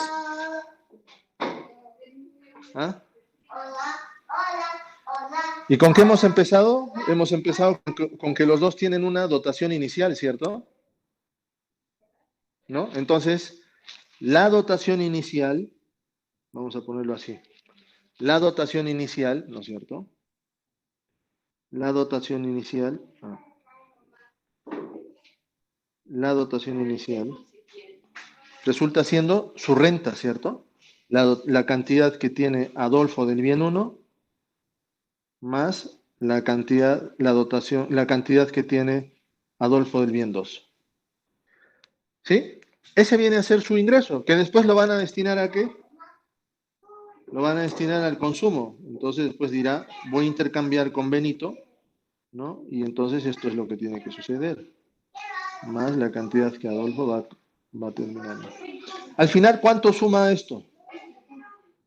¿Ah? ¿Y con qué hemos empezado? Hemos empezado con que los dos tienen una dotación inicial, ¿cierto? ¿No? Entonces, la dotación inicial, vamos a ponerlo así, la dotación inicial, ¿no es cierto? La dotación inicial, la dotación inicial resulta siendo su renta, ¿cierto? La cantidad que tiene Adolfo del bien 1 más la cantidad, la cantidad que tiene Adolfo del bien 2. ¿Sí? Ese viene a ser su ingreso, que después lo van a destinar ¿a qué? Lo van a destinar al consumo. Entonces después dirá, voy a intercambiar con Benito, ¿no? Y entonces esto es lo que tiene que suceder. Más la cantidad que Adolfo va terminando. Al final, ¿cuánto suma esto?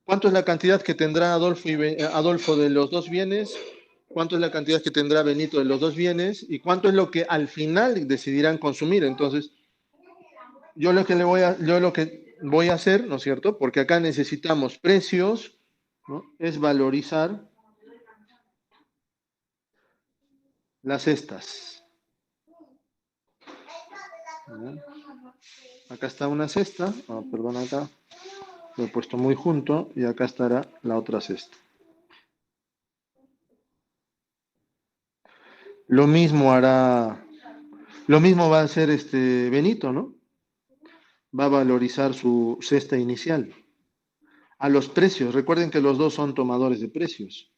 ¿Cuánto es la cantidad que tendrá Adolfo de los dos bienes? ¿Cuánto es la cantidad que tendrá Benito de los dos bienes? ¿Y cuánto es lo que al final decidirán consumir? Entonces, yo lo que voy a hacer, ¿no es cierto? Porque acá necesitamos precios, ¿no? Es valorizar las cestas. ¿No? Acá está una cesta, perdón, acá lo he puesto muy junto y acá estará la otra cesta. Lo mismo va a hacer Benito, ¿no? Va a valorizar su cesta inicial a los precios. Recuerden que los dos son tomadores de precios.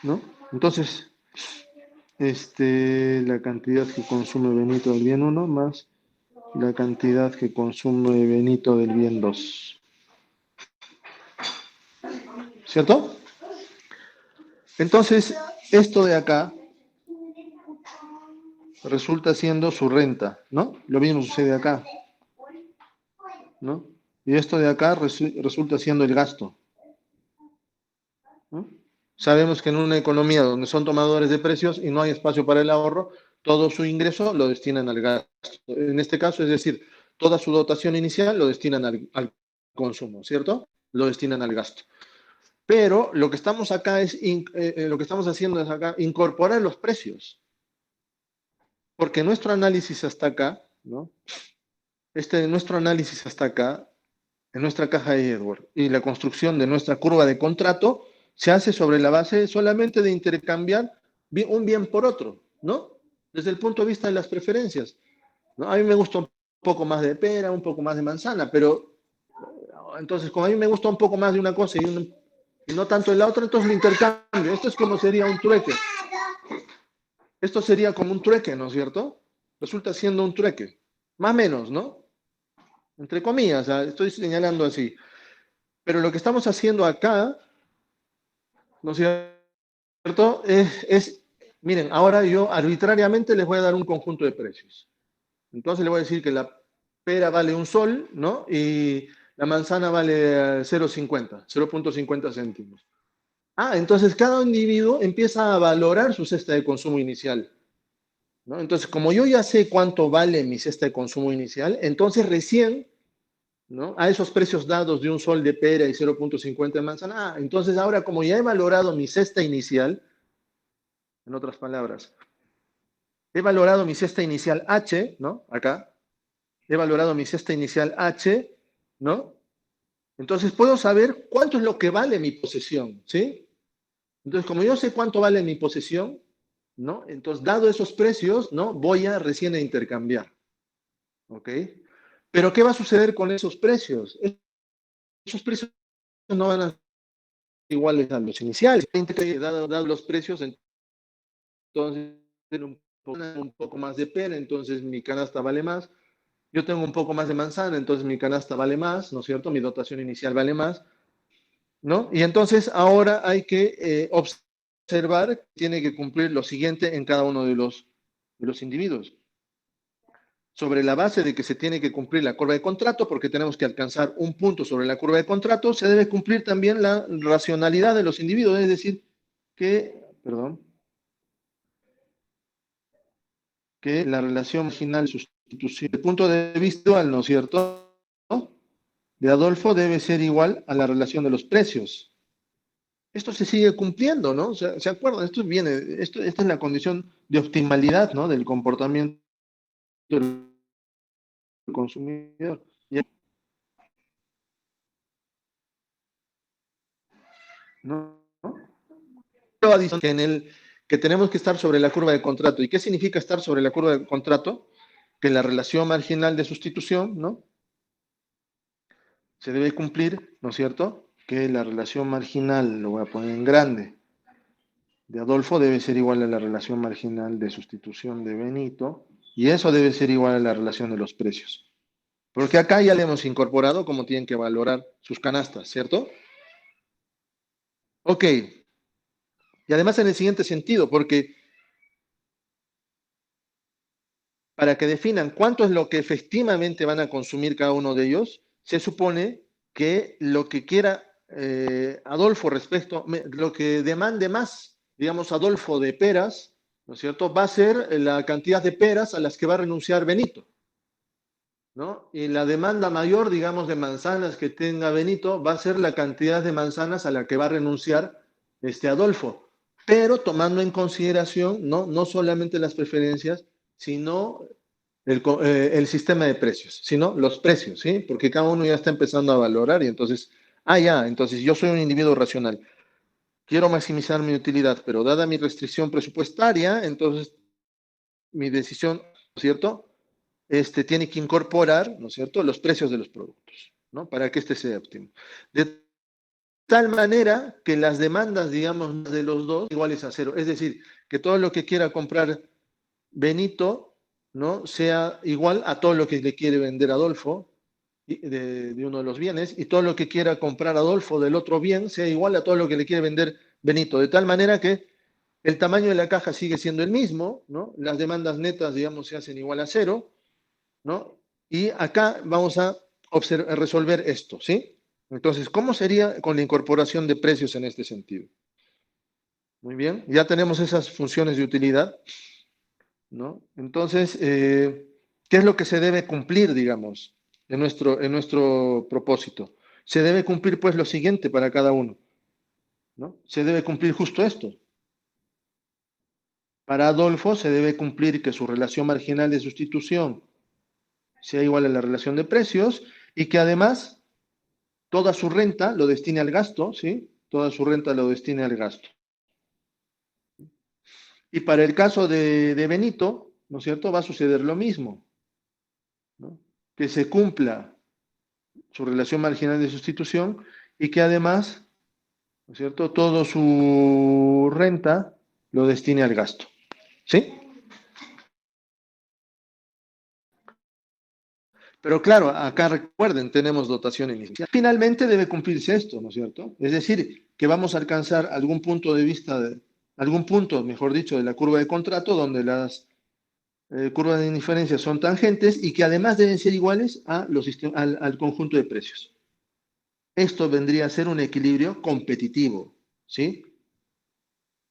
¿No? Entonces, la cantidad que consume Benito del bien 1 más la cantidad que consume Benito del bien 2. ¿Cierto? Entonces, esto de acá resulta siendo su renta, ¿no? Lo mismo sucede acá, ¿no? Y esto de acá resulta siendo el gasto, ¿no? Sabemos que en una economía donde son tomadores de precios y no hay espacio para el ahorro, todo su ingreso lo destinan al gasto. En este caso, es decir, toda su dotación inicial lo destinan al consumo, ¿cierto? Lo destinan al gasto. Pero lo que estamos acá lo que estamos haciendo es acá incorporar los precios. Porque nuestro análisis hasta acá, ¿no? Nuestro análisis hasta acá, en nuestra caja de Edward, y la construcción de nuestra curva de contrato se hace sobre la base solamente de intercambiar un bien por otro, ¿no? Desde el punto de vista de las preferencias, ¿no? A mí me gusta un poco más de pera, un poco más de manzana, pero entonces como a mí me gusta un poco más de una cosa y no tanto de la otra, entonces lo intercambio. Esto es como sería un trueque. Esto sería como un trueque, ¿no es cierto? Resulta siendo un trueque. Más o menos, ¿no? Entre comillas, estoy señalando así. Pero lo que estamos haciendo acá, ¿no es cierto? Miren, ahora yo arbitrariamente les voy a dar un conjunto de precios. Entonces le voy a decir que la pera vale un sol, ¿no? Y la manzana vale 0.50 céntimos. Entonces cada individuo empieza a valorar su cesta de consumo inicial, ¿no? Entonces, como yo ya sé cuánto vale mi cesta de consumo inicial, entonces recién, ¿no? A esos precios dados de un sol de pera y 0.50 de manzana, entonces ahora como ya he valorado mi cesta inicial, en otras palabras, he valorado mi cesta inicial H, ¿no? Acá, he valorado mi cesta inicial H, ¿no? Entonces puedo saber cuánto es lo que vale mi posesión, ¿sí? Entonces, como yo sé cuánto vale mi posesión, ¿no? Entonces, dado esos precios, ¿no? Voy a recién a intercambiar, ¿ok? Pero, ¿qué va a suceder con esos precios? Esos precios no van a ser iguales a los iniciales. Dado los precios, entonces, un poco más de pera, entonces mi canasta vale más. Yo tengo un poco más de manzana, entonces mi canasta vale más, ¿no es cierto? Mi dotación inicial vale más, ¿no? Y entonces ahora hay que observar que tiene que cumplir lo siguiente en cada uno de los individuos. Sobre la base de que se tiene que cumplir la curva de contrato, porque tenemos que alcanzar un punto sobre la curva de contrato, se debe cumplir también la racionalidad de los individuos, es decir, que la relación marginal sustitución. Desde el punto de vista, ¿no es cierto?, de Adolfo debe ser igual a la relación de los precios. Esto se sigue cumpliendo, ¿no? O sea, ¿se acuerdan? Esta es la condición de optimalidad, ¿no?, del comportamiento del consumidor. ¿No? Que tenemos que estar sobre la curva de contrato. ¿Y qué significa estar sobre la curva de contrato? Que la relación marginal de sustitución, ¿no?, se debe cumplir, ¿no es cierto?, que la relación marginal, lo voy a poner en grande, de Adolfo debe ser igual a la relación marginal de sustitución de Benito, y eso debe ser igual a la relación de los precios. Porque acá ya le hemos incorporado cómo tienen que valorar sus canastas, ¿cierto? Ok. Y además en el siguiente sentido, porque para que definan cuánto es lo que efectivamente van a consumir cada uno de ellos, se supone que lo que quiera Adolfo lo que demande más, digamos, Adolfo de peras, ¿no es cierto?, va a ser la cantidad de peras a las que va a renunciar Benito, ¿no? Y la demanda mayor, digamos, de manzanas que tenga Benito va a ser la cantidad de manzanas a la que va a renunciar Adolfo, pero tomando en consideración no solamente las preferencias, sino el sistema de precios, sino los precios, ¿sí? Porque cada uno ya está empezando a valorar y entonces, entonces yo soy un individuo racional, quiero maximizar mi utilidad, pero dada mi restricción presupuestaria, entonces mi decisión, ¿no es cierto?, tiene que incorporar, ¿no es cierto?, los precios de los productos, ¿no?, para que sea óptimo. De tal manera que las demandas, digamos, de los dos iguales a cero. Es decir, que todo lo que quiera comprar Benito, ¿no?, sea igual a todo lo que le quiere vender Adolfo de uno de los bienes, y todo lo que quiera comprar Adolfo del otro bien sea igual a todo lo que le quiere vender Benito. De tal manera que el tamaño de la caja sigue siendo el mismo, ¿no?, las demandas netas, digamos, se hacen igual a cero, ¿no? Y acá vamos a resolver esto, ¿sí? Entonces, ¿cómo sería con la incorporación de precios en este sentido? Muy bien, ya tenemos esas funciones de utilidad, ¿no? Entonces, ¿qué es lo que se debe cumplir, digamos, en nuestro propósito? Se debe cumplir, pues, lo siguiente para cada uno, ¿no? Se debe cumplir justo esto. Para Adolfo se debe cumplir que su relación marginal de sustitución sea igual a la relación de precios y que además toda su renta lo destine al gasto, ¿sí? Toda su renta lo destine al gasto. Y para el caso de Benito, ¿no es cierto?, va a suceder lo mismo, ¿no?, que se cumpla su relación marginal de sustitución y que además, ¿no es cierto?, toda su renta lo destine al gasto, ¿sí? Pero claro, acá recuerden, tenemos dotación inicial. Finalmente debe cumplirse esto, ¿no es cierto? Es decir, que vamos a alcanzar algún punto de vista, algún punto, mejor dicho, de la curva de contrato donde las curvas de indiferencia son tangentes y que además deben ser iguales al conjunto de precios. Esto vendría a ser un equilibrio competitivo, ¿sí?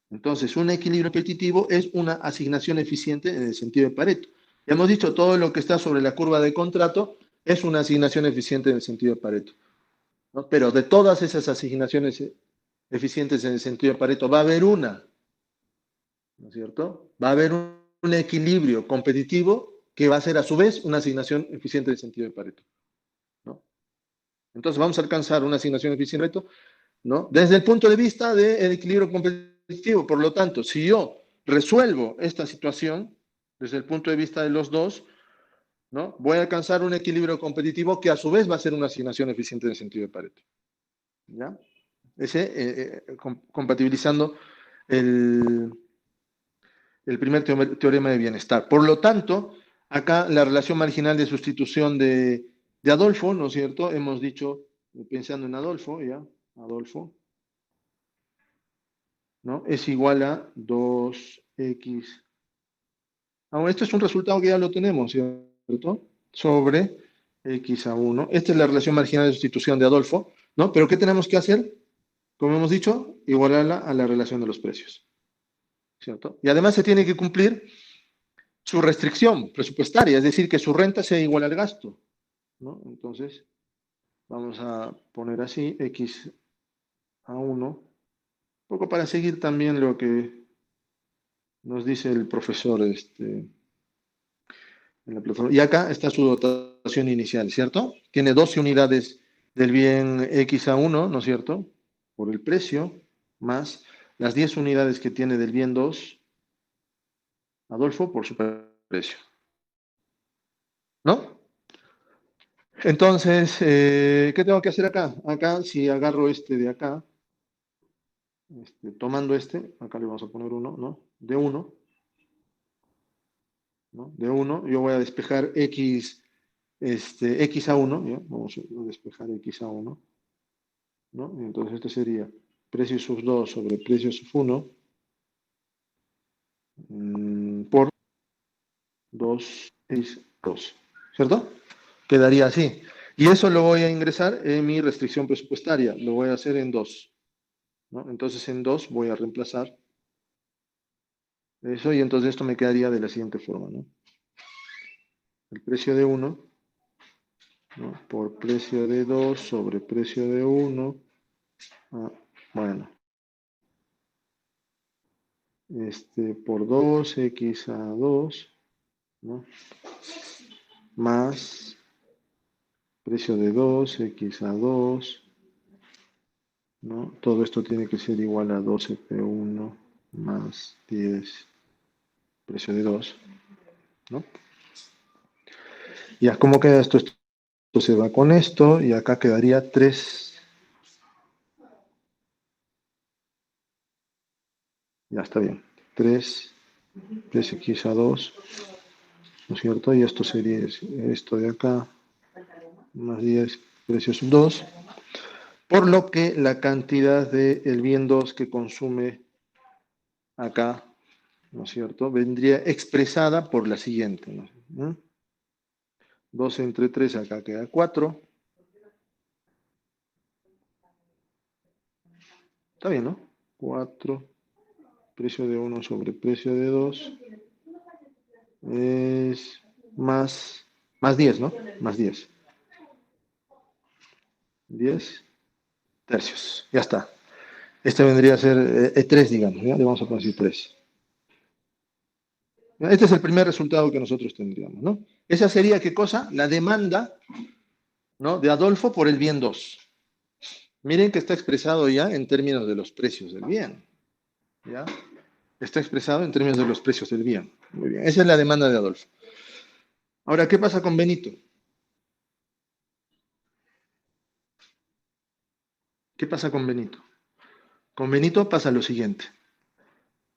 Entonces, un equilibrio competitivo es una asignación eficiente en el sentido de Pareto. Ya hemos dicho, todo lo que está sobre la curva de contrato es una asignación eficiente en el sentido de Pareto, ¿no? Pero de todas esas asignaciones eficientes en el sentido de Pareto, va a haber una, ¿no es cierto? Va a haber un equilibrio competitivo que va a ser a su vez una asignación eficiente en el sentido de Pareto, ¿no? Entonces vamos a alcanzar una asignación eficiente, ¿no?, desde el punto de vista del equilibrio competitivo. Por lo tanto, si yo resuelvo esta situación desde el punto de vista de los dos, ¿no?, voy a alcanzar un equilibrio competitivo que a su vez va a ser una asignación eficiente en el sentido de Pareto, ¿ya? Compatibilizando el primer teorema de bienestar. Por lo tanto, acá la relación marginal de sustitución de Adolfo, ¿no es cierto? Hemos dicho, pensando en Adolfo, ¿ya? Adolfo, ¿no?, es igual a 2x. Ahora, esto es un resultado que ya lo tenemos, ¿cierto? Sobre x a 1. Esta es la relación marginal de sustitución de Adolfo, ¿no? Pero ¿qué tenemos que hacer? Como hemos dicho, igualarla a la relación de los precios, ¿cierto? Y además se tiene que cumplir su restricción presupuestaria, es decir, que su renta sea igual al gasto, ¿no? Entonces, vamos a poner así, X a 1, un poco para seguir también lo que nos dice el profesor en la plataforma. Y acá está su dotación inicial, ¿cierto? Tiene 12 unidades del bien X a 1, ¿no es cierto? Por el precio, más las 10 unidades que tiene del bien 2, Adolfo, por su precio, ¿no? Entonces, ¿qué tengo que hacer acá? Acá, si agarro este de acá, tomando acá le vamos a poner 1, ¿no? De 1, ¿no? De 1, yo voy a despejar X, X a 1, ¿ya? Vamos a despejar X a 1, ¿no? Entonces, esto sería precio sub 2 sobre precio sub 1 por 2x2, ¿cierto? Quedaría así. Y eso lo voy a ingresar en mi restricción presupuestaria. Lo voy a hacer en 2, ¿no? Entonces, en 2 voy a reemplazar eso y entonces esto me quedaría de la siguiente forma, ¿no? El precio de 1, ¿no? Por precio de 2 sobre precio de 1. Bueno, por 2, X a 2, ¿no? Más precio de 2, X a 2, ¿no? Todo esto tiene que ser igual a 12P1 más 10 precio de 2, ¿no? Ya, ¿cómo queda esto? Esto se va con esto y acá quedaría 3. Ya está bien. 3 X a 2, ¿no es cierto? Y esto sería esto de acá, más 10 precio sub 2. Por lo que la cantidad del bien 2 que consume acá, ¿no es cierto?, vendría expresada por la siguiente, ¿no? 2 entre 3, acá queda 4. Está bien, ¿no? 4, precio de 1 sobre precio de 2, es más 10, ¿no? Más 10. 10 tercios. Ya está. Este vendría a ser 3, digamos, ¿ya? Le vamos a poner así 3. Este es el primer resultado que nosotros tendríamos, ¿no? Esa sería, ¿qué cosa? La demanda, ¿no?, de Adolfo por el bien 2. Miren que está expresado ya en términos de los precios del bien, ¿ya? Está expresado en términos de los precios del bien. Muy bien, esa es la demanda de Adolfo. Ahora, ¿qué pasa con Benito? ¿Qué pasa con Benito? Con Benito pasa lo siguiente.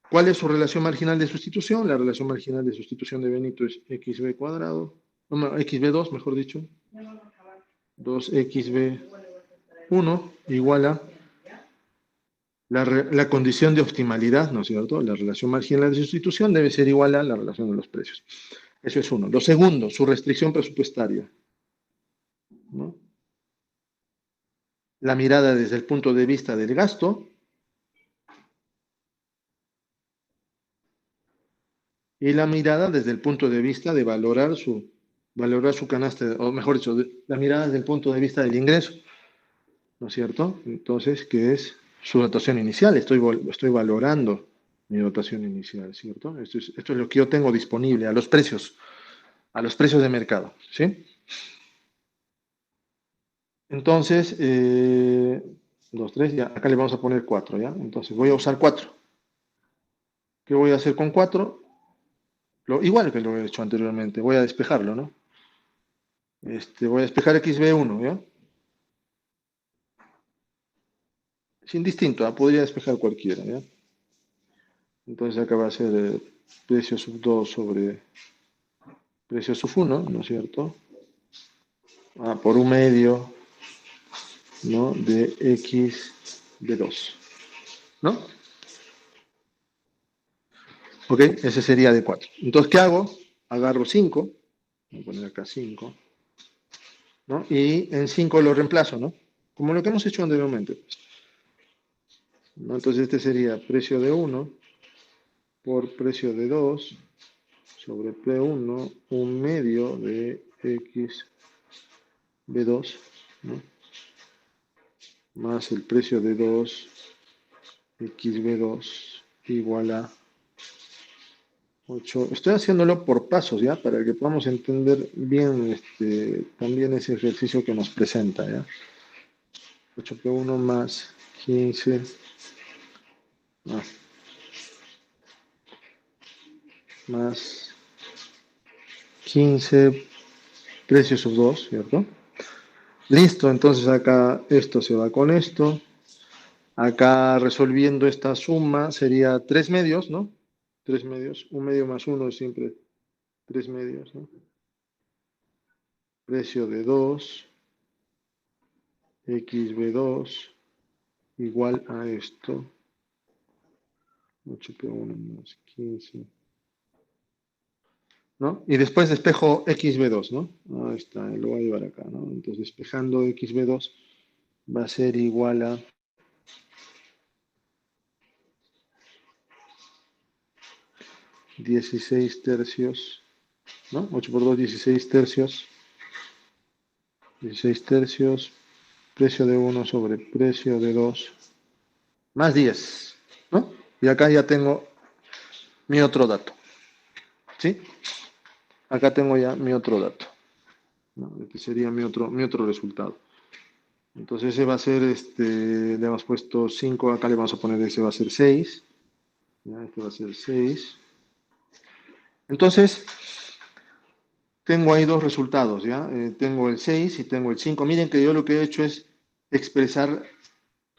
¿Cuál es su relación marginal de sustitución? La relación marginal de sustitución de Benito es xb cuadrado, no, xb2, mejor dicho, 2xb1 igual a la condición de optimalidad, ¿no es cierto? La relación marginal de sustitución debe ser igual a la relación de los precios. Eso es uno. Lo segundo, su restricción presupuestaria, ¿no? La mirada desde el punto de vista del gasto y la mirada desde el punto de vista de valorar su canasta, o mejor dicho, la mirada desde el punto de vista del ingreso, ¿no es cierto? Entonces, ¿qué es su dotación inicial? Estoy valorando mi dotación inicial, ¿cierto? Esto es lo que yo tengo disponible a los precios de mercado, ¿sí? Entonces, 2, 3, ya, acá le vamos a poner 4, ¿ya? Entonces voy a usar 4. ¿Qué voy a hacer con 4? Igual que lo he hecho anteriormente, voy a despejarlo, ¿no? Voy a despejar xb1, ¿ya? Es indistinto, podría despejar cualquiera, ¿ya? Entonces acá va a ser precio sub 2 sobre precio sub 1, ¿no es cierto? Por un medio, ¿no?, de x de 2, ¿no? Ok, ese sería de 4. Entonces, ¿qué hago? Agarro 5, voy a poner acá 5, ¿no? Y en 5 lo reemplazo, ¿no? Como lo que hemos hecho anteriormente, ¿no? Entonces este sería precio de 1 por precio de 2 sobre P1, un medio de X B2, ¿no? Más el precio de 2 XB2 igual a 8. Estoy haciéndolo por pasos, ¿ya? Para que podamos entender bien también ese ejercicio que nos presenta, ¿ya? 8P1 más 15 más 15 precio sub 2, ¿cierto? Listo, entonces acá esto se va con esto. Acá resolviendo esta suma sería 3 medios, ¿no? 3 medios. Un medio más uno es siempre 3 medios, ¿no? Precio de 2, XB2 igual a esto. 8P1 más 15. ¿No? Y después despejo XB2, ¿no? Ahí está, lo voy a llevar acá, ¿no? Entonces despejando XB2 va a ser igual a 16 tercios, ¿no? 8 por 2, 16 tercios. 16 tercios, precio de 1 sobre precio de 2, más 10, ¿no? Y acá ya tengo mi otro dato, ¿sí? Acá tengo ya mi otro dato, ¿no? Este sería mi otro resultado. Entonces ese va a ser, le hemos puesto 5, acá le vamos a poner, ese va a ser 6, ¿ya? Este va a ser 6. Entonces, tengo ahí dos resultados, ¿ya? Tengo el 6 y tengo el 5. Miren que yo lo que he hecho es expresar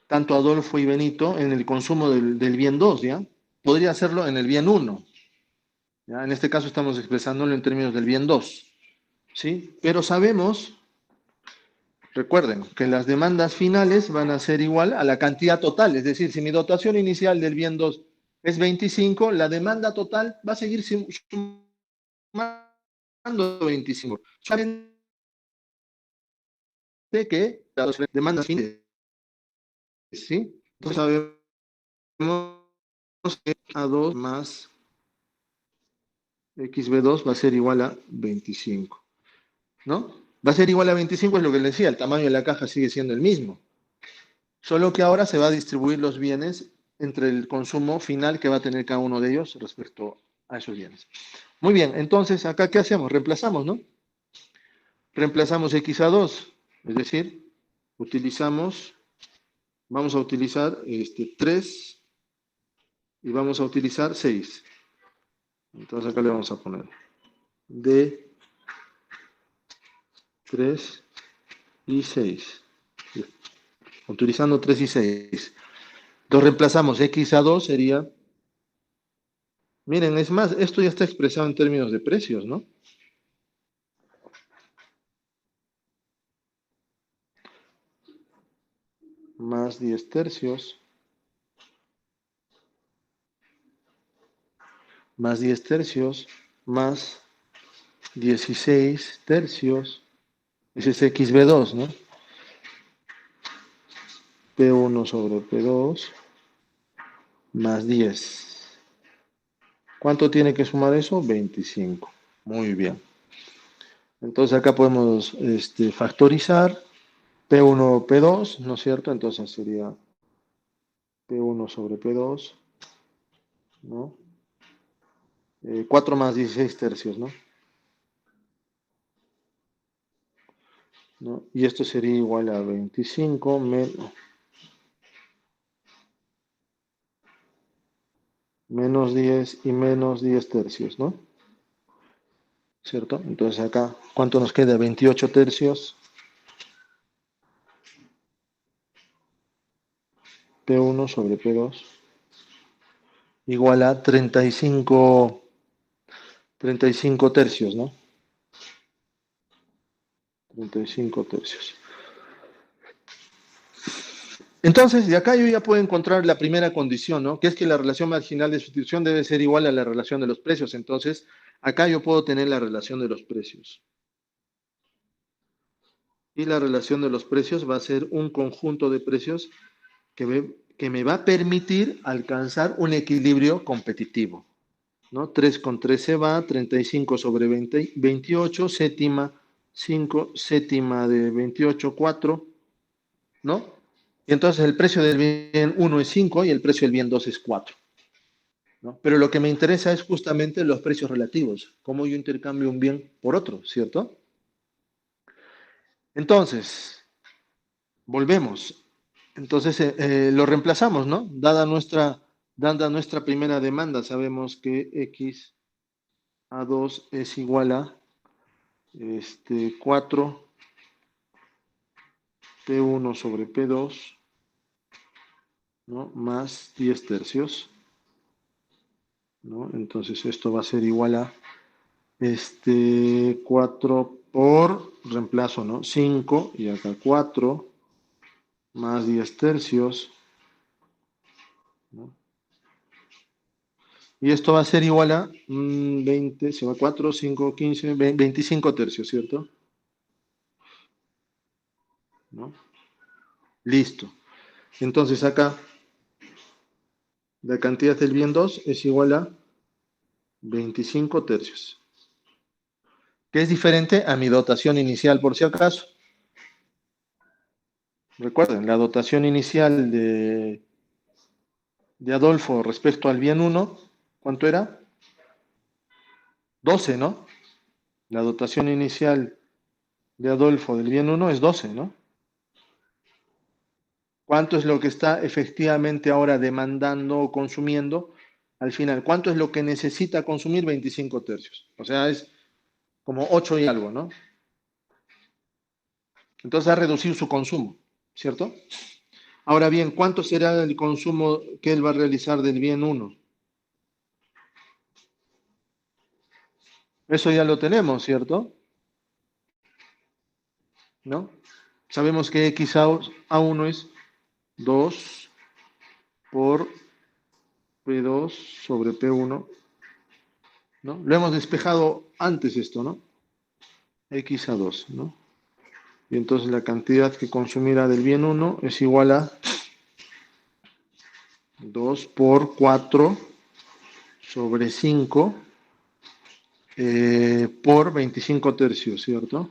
tanto Adolfo y Benito en el consumo del bien 2, ¿ya? Podría hacerlo en el bien 1, ¿ya? En este caso estamos expresándolo en términos del bien 2, ¿sí? Pero sabemos, recuerden, que las demandas finales van a ser igual a la cantidad total, es decir, si mi dotación inicial del bien 2 es 25, la demanda total va a seguir sumando 25. Solamente que las demandas finales, ¿sí? Entonces sabemos que A2 más XB2 va a ser igual a 25, ¿no? Va a ser igual a 25, es lo que le decía, el tamaño de la caja sigue siendo el mismo. Solo que ahora se va a distribuir los bienes entre el consumo final que va a tener cada uno de ellos respecto a esos bienes. Muy bien, entonces acá ¿qué hacemos? Reemplazamos, ¿no? Reemplazamos X a 2, es decir, vamos a utilizar 3 y vamos a utilizar 6. Entonces acá le vamos a poner D, 3 y 6. Utilizando 3 y 6. Entonces reemplazamos X a 2 sería... Miren, es más, esto ya está expresado en términos de precios, ¿no? Más 10 tercios. Más 10 tercios. Más 16 tercios. Ese es XB2, ¿no? P1 sobre P2 más 10. ¿Cuánto tiene que sumar eso? 25. Muy bien. Entonces acá podemos factorizar P1, P2, ¿no es cierto? Entonces sería P1 sobre P2, ¿no? 4 más 16 tercios, ¿no? ¿No? Y esto sería igual a 25 menos 10 y menos 10 tercios, ¿no? ¿Cierto? Entonces acá, ¿cuánto nos queda? 28 tercios. P1 sobre P2 igual a 35 tercios, ¿no? 35 tercios. Entonces, de acá yo ya puedo encontrar la primera condición, ¿no? Que es que la relación marginal de sustitución debe ser igual a la relación de los precios. Entonces, acá yo puedo tener la relación de los precios. Y la relación de los precios va a ser un conjunto de precios que me va a permitir alcanzar un equilibrio competitivo. ¿no? 3 con 3 se va, 35 sobre 20, 28, séptima 5, séptima de 28, 4, ¿no? Y entonces el precio del bien 1 es 5 y el precio del bien 2 es 4, ¿no? Pero lo que me interesa es justamente los precios relativos, cómo yo intercambio un bien por otro, ¿cierto? Entonces, volvemos. Entonces lo reemplazamos, ¿no? Dada nuestra primera demanda, sabemos que x a 2 es igual a 4 P1 sobre P2, ¿no? Más 10 tercios, ¿no? Entonces esto va a ser igual a 4 por reemplazo, ¿no? 5 y acá 4 más 10 tercios, ¿no? Y esto va a ser igual a 20, se va 4, 5, 15, 25 tercios, ¿cierto? ¿No? Listo. Entonces acá la cantidad del bien 2 es igual a 25 tercios, que es diferente a mi dotación inicial por si acaso. Recuerden, la dotación inicial de Adolfo respecto al bien 1, ¿cuánto era? 12, ¿no? La dotación inicial de Adolfo del bien 1 es 12, ¿no? ¿Cuánto es lo que está efectivamente ahora demandando o consumiendo? Al final, ¿cuánto es lo que necesita consumir? 25 tercios. O sea, es como 8 y algo, ¿no? Entonces ha reducido su consumo, ¿cierto? Ahora bien, ¿cuánto será el consumo que él va a realizar del bien 1? Eso ya lo tenemos, ¿cierto? ¿No? Sabemos que x a1 es 2 por P2 sobre P1, ¿no? Lo hemos despejado antes esto, ¿no? X a 2, ¿no? Y entonces la cantidad que consumirá del bien 1 es igual a 2 por 4 sobre 5 por 25 tercios, ¿cierto?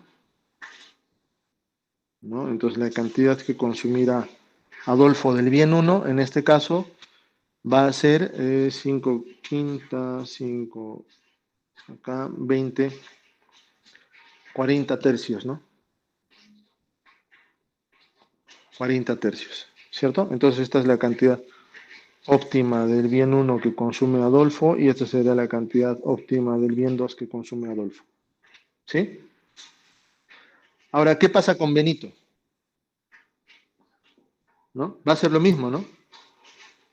¿No? Entonces la cantidad que consumirá Adolfo del bien 1, en este caso, va a ser 5 quintas, 5 acá, 20, 40 tercios, ¿no? 40 tercios, ¿cierto? Entonces esta es la cantidad óptima del bien 1 que consume Adolfo y esta sería la cantidad óptima del bien 2 que consume Adolfo. ¿Sí? Ahora, ¿qué pasa con Benito? ¿No? Va a ser lo mismo, ¿no?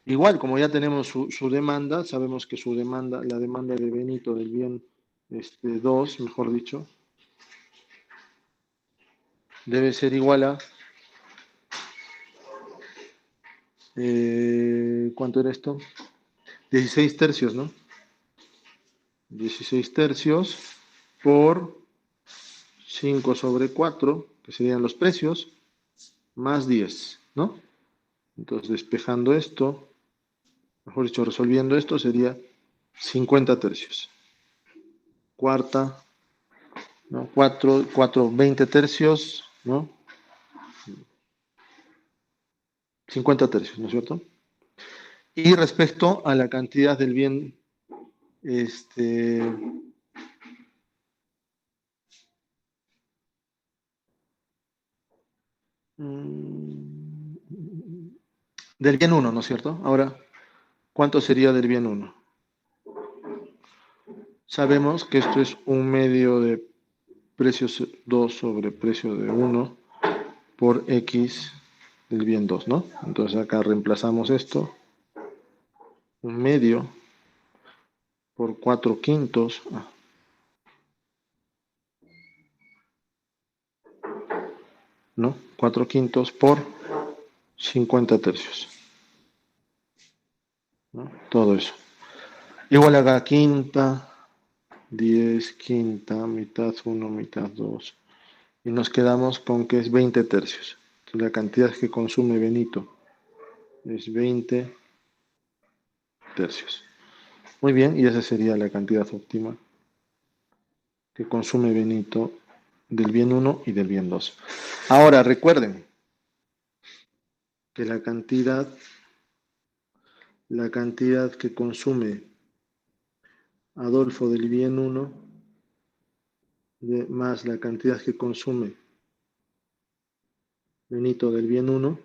Igual, como ya tenemos su demanda, sabemos que su demanda, la demanda de Benito del bien 2, mejor dicho, debe ser igual a, ¿cuánto era esto? 16 tercios, ¿no? 16 tercios por 5 sobre 4, que serían los precios, más 10, ¿no? Entonces, despejando esto, mejor dicho, resolviendo esto, sería 50 tercios. Cuarta, ¿no? 4, 20 tercios, ¿no? 50 tercios, ¿no es cierto? Y respecto a la cantidad del bien, del bien 1, ¿no es cierto? Ahora, ¿cuánto sería del bien 1? Sabemos que esto es un medio de precio 2 sobre precio de 1 por x del bien 2, ¿no? Entonces acá reemplazamos esto, un medio por 4 quintos, ¿no? 4 quintos por 50 tercios, ¿no? Todo eso. Igual a quinta, 10, quinta, mitad 1, mitad 2. Y nos quedamos con que es 20 tercios. Entonces, la cantidad que consume Benito es 20 tercios. Muy bien, y esa sería la cantidad óptima que consume Benito del bien 1 y del bien 2. Ahora, recuerden que la cantidad que consume Adolfo del bien 1 más la cantidad que consume Benito del bien 1,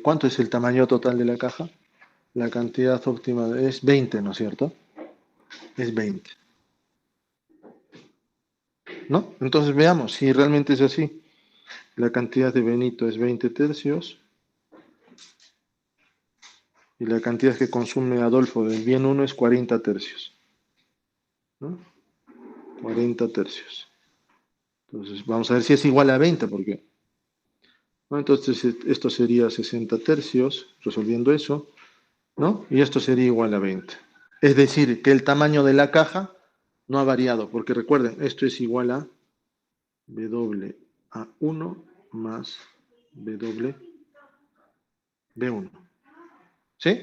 ¿cuánto es el tamaño total de la caja? La cantidad óptima es 20, ¿no es cierto? Es 20. ¿No? Entonces veamos si realmente es así. La cantidad de Benito es 20 tercios y la cantidad que consume Adolfo del bien 1 es 40 tercios. ¿No? 40 tercios. Entonces vamos a ver si es igual a 20, porque ¿no? Entonces esto sería 60 tercios, resolviendo eso, ¿no? Y esto sería igual a 20. Es decir, que el tamaño de la caja no ha variado, porque recuerden, esto es igual a W A1 más W B1. ¿Sí?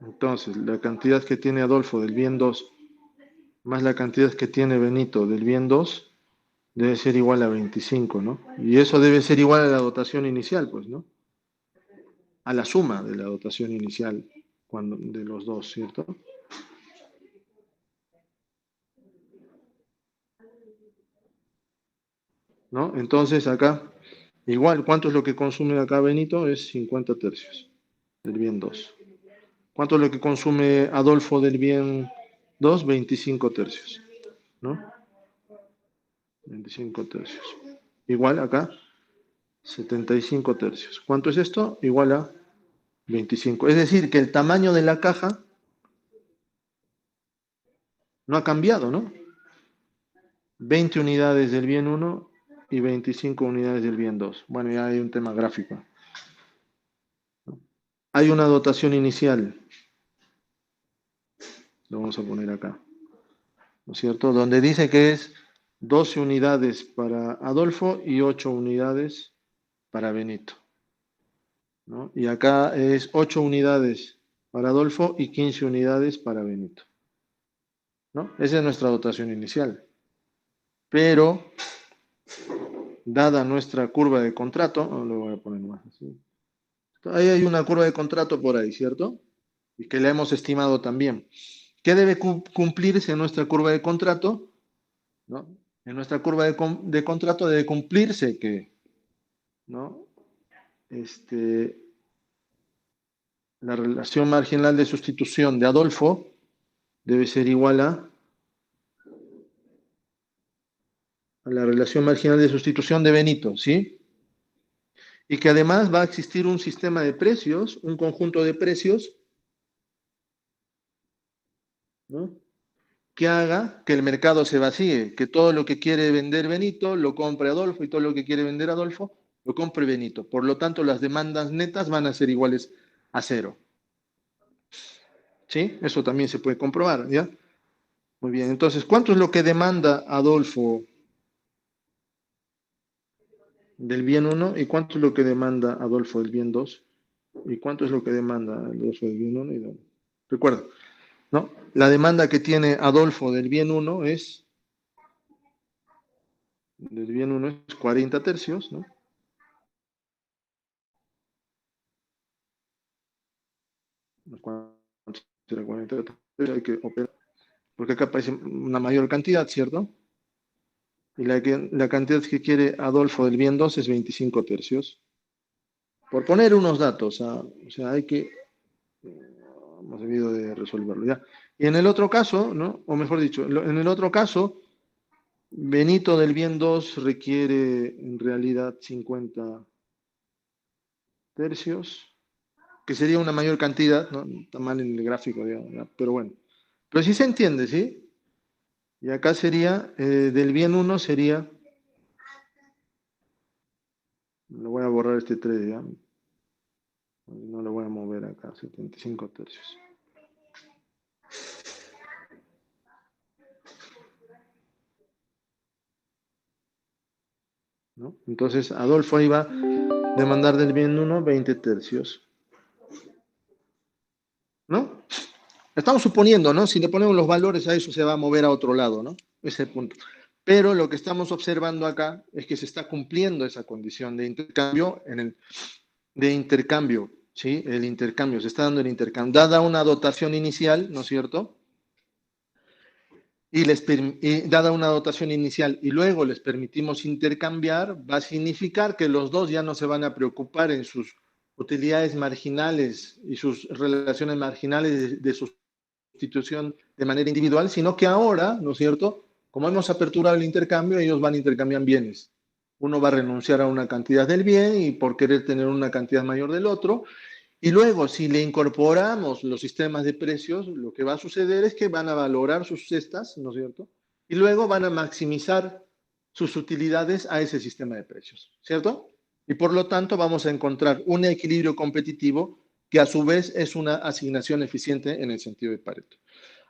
Entonces, la cantidad que tiene Adolfo del bien 2 más la cantidad que tiene Benito del bien 2 debe ser igual a 25, ¿no? Y eso debe ser igual a la dotación inicial, pues, ¿no? A la suma de la dotación inicial de los dos, ¿cierto? ¿No? Entonces acá, igual, ¿cuánto es lo que consume acá Benito? Es 50 tercios del bien 2. ¿Cuánto es lo que consume Adolfo del bien 2? 25 tercios, ¿no? 25 tercios. Igual acá, 75 tercios. ¿Cuánto es esto? Igual a 25. Es decir, que el tamaño de la caja no ha cambiado, ¿no? 20 unidades del bien 1 y 25 unidades del bien 2. Bueno, ya hay un tema gráfico. Hay una dotación inicial, lo vamos a poner acá, ¿no es cierto? Donde dice que es 12 unidades para Adolfo y 8 unidades para Benito, ¿no? Y acá es 8 unidades para Adolfo y 15 unidades para Benito, ¿no? Esa es nuestra dotación inicial. Pero, dada nuestra curva de contrato, no lo voy a poner más así. Ahí hay una curva de contrato por ahí, ¿cierto? Y que la hemos estimado también. ¿Qué debe cumplirse en nuestra curva de contrato? ¿No? En nuestra curva de contrato debe cumplirse que, ¿no? La relación marginal de sustitución de Adolfo debe ser igual a la relación marginal de sustitución de Benito, ¿sí? Y que además va a existir un sistema de precios, un conjunto de precios, ¿no? Que haga que el mercado se vacíe, que todo lo que quiere vender Benito lo compre Adolfo y todo lo que quiere vender Adolfo lo compre Benito. Por lo tanto, las demandas netas van a ser iguales a cero. ¿Sí? Eso también se puede comprobar, ¿ya? Muy bien, entonces, ¿cuánto es lo que demanda Adolfo del bien 1 y cuánto es lo que demanda Adolfo del bien 2? ¿Y cuánto es lo que demanda Adolfo del bien 1 y 2? Recuerda, ¿no? La demanda que tiene Adolfo del bien 1 es, del bien 1 es 40 tercios, ¿no? ¿Cuánto será 40 tercios? Hay que operar, porque acá aparece una mayor cantidad, ¿cierto? Y la cantidad que quiere Adolfo del bien 2 es 25 tercios. Por poner unos datos, o sea, hay que, hemos debido de resolverlo ya. Y en el otro caso, ¿no? O mejor dicho, en el otro caso, Benito del bien 2 requiere en realidad 50 tercios, que sería una mayor cantidad, ¿no? Está mal en el gráfico, digamos, ¿ya? Pero bueno. Pero sí se entiende, ¿sí? Y acá sería, del bien 1 sería, lo voy a borrar este 3, ¿ya? No lo voy a mover acá, 75 tercios. ¿No? Entonces, Adolfo iba a demandar del bien 1 20 tercios. ¿no? Estamos suponiendo, ¿no? Si le ponemos los valores a eso, se va a mover a otro lado, ¿no? Ese es el punto. Pero lo que estamos observando acá es que se está cumpliendo esa condición de intercambio ¿sí? El intercambio, se está dando el intercambio. Dada una dotación inicial, ¿no es cierto? Y dada una dotación inicial y luego les permitimos intercambiar, va a significar que los dos ya no se van a preocupar en sus utilidades marginales y sus relaciones marginales de sustitución de manera individual, sino que ahora, ¿no es cierto? Como hemos aperturado el intercambio, ellos van a intercambiar bienes. Uno va a renunciar a una cantidad del bien y por querer tener una cantidad mayor del otro, y luego, si le incorporamos los sistemas de precios, lo que va a suceder es que van a valorar sus cestas, ¿no es cierto? Y luego van a maximizar sus utilidades a ese sistema de precios, ¿cierto? Y por lo tanto vamos a encontrar un equilibrio competitivo que a su vez es una asignación eficiente en el sentido de Pareto.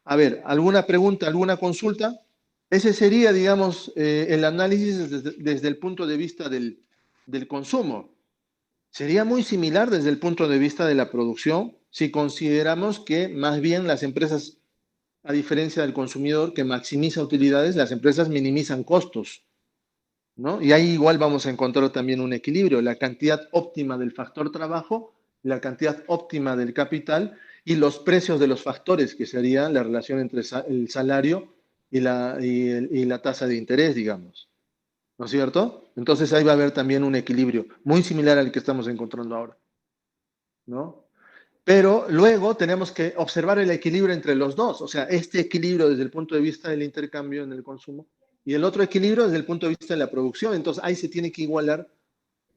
A ver, ¿alguna pregunta, alguna consulta? Ese sería, digamos, el análisis desde el punto de vista del consumo. Sería muy similar desde el punto de vista de la producción si consideramos que más bien las empresas, a diferencia del consumidor que maximiza utilidades, las empresas minimizan costos, ¿no? Y ahí igual vamos a encontrar también un equilibrio, la cantidad óptima del factor trabajo, la cantidad óptima del capital y los precios de los factores, que sería la relación entre el salario y la tasa de interés, digamos. ¿No es cierto? Entonces ahí va a haber también un equilibrio muy similar al que estamos encontrando ahora, ¿no? Pero luego tenemos que observar el equilibrio entre los dos, o sea, este equilibrio desde el punto de vista del intercambio en el consumo y el otro equilibrio desde el punto de vista de la producción. Entonces ahí se tiene que igualar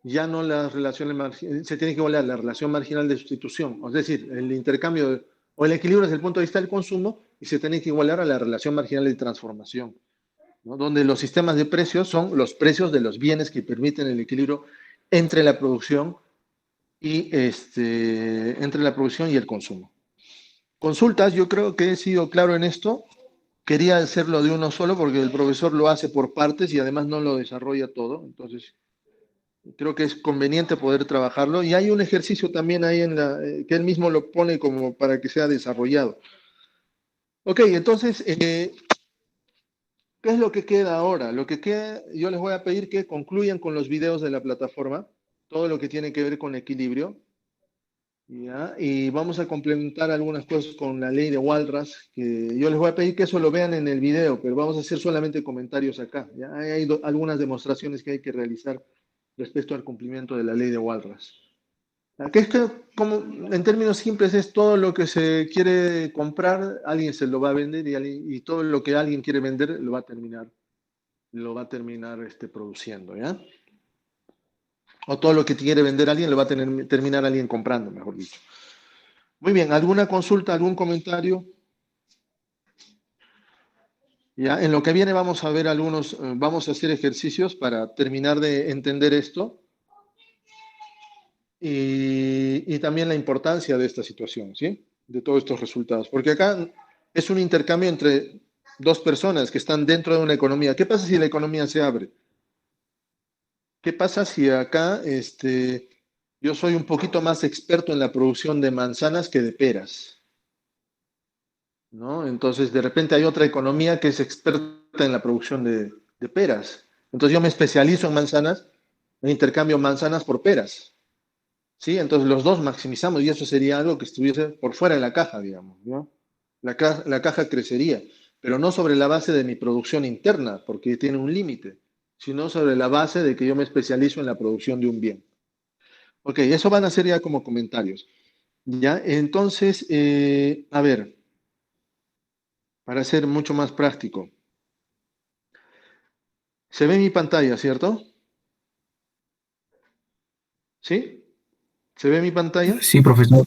ya no las relaciones, se tiene que igualar la relación marginal de sustitución, es decir, el intercambio o el equilibrio desde el punto de vista del consumo y se tiene que igualar a la relación marginal de transformación, ¿no? Donde los sistemas de precios son los precios de los bienes que permiten el equilibrio entre la producción y entre la producción y el consumo. Consultas, yo creo que he sido claro en esto. Quería hacerlo de uno solo porque el profesor lo hace por partes y además no lo desarrolla todo. Entonces, creo que es conveniente poder trabajarlo. Y hay un ejercicio también ahí que él mismo lo pone como para que sea desarrollado. Ok, entonces, ¿qué es lo que queda ahora? Lo que queda, yo les voy a pedir que concluyan con los videos de la plataforma, todo lo que tiene que ver con equilibrio. ¿Ya? Y vamos a complementar algunas cosas con la ley de Walras, que yo les voy a pedir que eso lo vean en el video, pero vamos a hacer solamente comentarios acá. ¿Ya? Hay algunas demostraciones que hay que realizar respecto al cumplimiento de la ley de Walras. Que es que, como en términos simples, es todo lo que se quiere comprar, alguien se lo va a vender y todo lo que alguien quiere vender lo va a terminar produciendo, ¿ya? O todo lo que quiere vender alguien lo va a terminar alguien comprando, mejor dicho. Muy bien, ¿alguna consulta, algún comentario? Ya, en lo que viene vamos a ver vamos a hacer ejercicios para terminar de entender esto y también la importancia de esta situación, ¿sí? De todos estos resultados. Porque acá es un intercambio entre dos personas que están dentro de una economía. ¿Qué pasa si la economía se abre? ¿Qué pasa si acá yo soy un poquito más experto en la producción de manzanas que de peras? ¿No? Entonces, de repente hay otra economía que es experta en la producción de peras. Entonces, yo me especializo en manzanas, en intercambio manzanas por peras. ¿Sí? Entonces, los dos maximizamos y eso sería algo que estuviese por fuera de la caja, digamos, ¿no? La caja crecería, pero no sobre la base de mi producción interna, porque tiene un límite, sino sobre la base de que yo me especializo en la producción de un bien. Ok, eso van a ser ya como comentarios. ¿Ya? Entonces, a ver, para ser mucho más práctico. Se ve mi pantalla, ¿cierto? ¿Sí? ¿Se ve mi pantalla? Sí, profesor.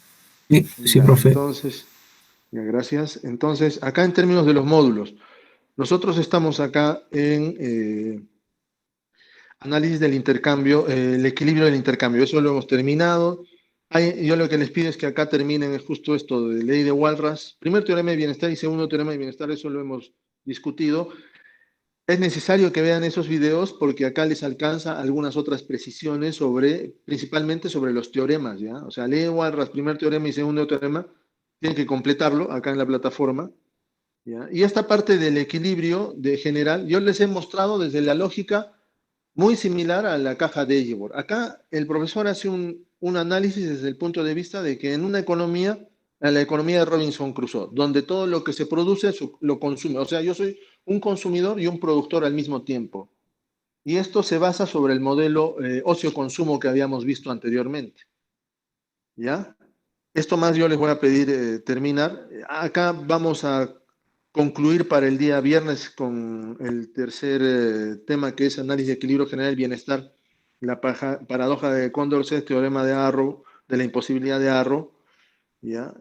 Sí, sí, Ya, profe. entonces, ya, gracias. Entonces, acá en términos de los módulos, nosotros estamos acá en análisis del intercambio, el equilibrio del intercambio. Eso lo hemos terminado. Yo lo que les pido es que acá terminen justo esto de ley de Walras. Primer teorema de bienestar y segundo teorema de bienestar, eso lo hemos discutido. Es necesario que vean esos videos porque acá les alcanza algunas otras precisiones principalmente sobre los teoremas, ¿ya? O sea, ley de Walras, primer teorema y segundo teorema, tienen que completarlo acá en la plataforma. ¿Ya? Y esta parte del equilibrio de general, yo les he mostrado desde la lógica muy similar a la caja de Ellsworth. Acá el profesor hace un análisis desde el punto de vista de que en una economía, en la economía de Robinson Crusoe, donde todo lo que se produce lo consume. O sea, yo soy un consumidor y un productor al mismo tiempo. Y esto se basa sobre el modelo ocio-consumo que habíamos visto anteriormente. ¿Ya? Esto más yo les voy a pedir terminar. Acá vamos a concluir para el día viernes con el tercer tema, que es análisis de equilibrio general del bienestar, la paradoja de Condorcet, teorema de Arrow, de la imposibilidad de Arrow. ¿Ya?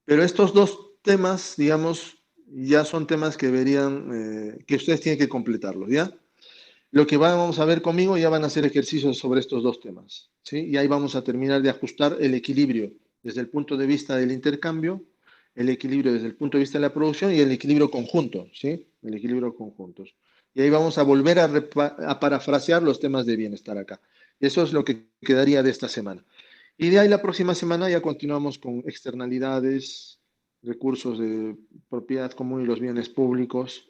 Pero estos dos temas, digamos, ya son temas que deberían, que ustedes tienen que completarlos, ¿ya? Lo que vamos a ver conmigo ya van a ser ejercicios sobre estos dos temas, ¿sí? Y ahí vamos a terminar de ajustar el equilibrio desde el punto de vista del intercambio, el equilibrio desde el punto de vista de la producción y el equilibrio conjunto, ¿sí? El equilibrio conjuntos. Y ahí vamos a volver a parafrasear los temas de bienestar acá. Eso es lo que quedaría de esta semana. Y de ahí la próxima semana ya continuamos con externalidades, recursos de propiedad común y los bienes públicos,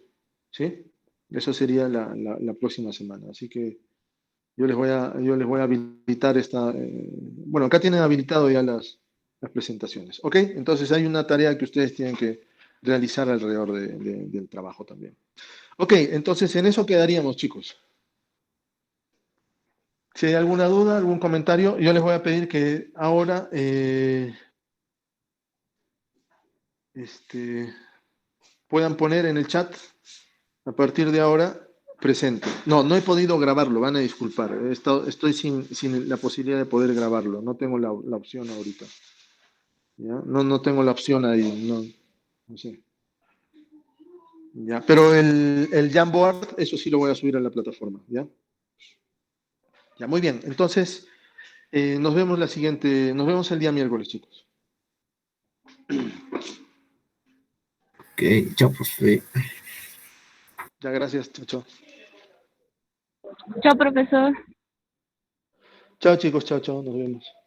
¿sí? Eso sería la próxima semana. Así que yo les voy a habilitar esta. Bueno, acá tienen habilitado ya las presentaciones. ¿Ok? Entonces hay una tarea que ustedes tienen que realizar alrededor del trabajo también. Ok, entonces en eso quedaríamos, chicos. Si hay alguna duda, algún comentario, yo les voy a pedir que ahora puedan poner en el chat a partir de ahora presente. No, no he podido grabarlo, van a disculpar. Estoy sin la posibilidad de poder grabarlo. No tengo la opción ahorita. ¿Ya? No tengo la opción ahí. No sé. ¿Ya? Pero el Jamboard, eso sí lo voy a subir a la plataforma. ¿Ya? Ya, muy bien. Entonces, nos vemos nos vemos el día miércoles, chicos. Ok, chao, profe. Ya, gracias. Chao, chao. Chao, profesor. Chao, chicos. Chao, chao. Nos vemos.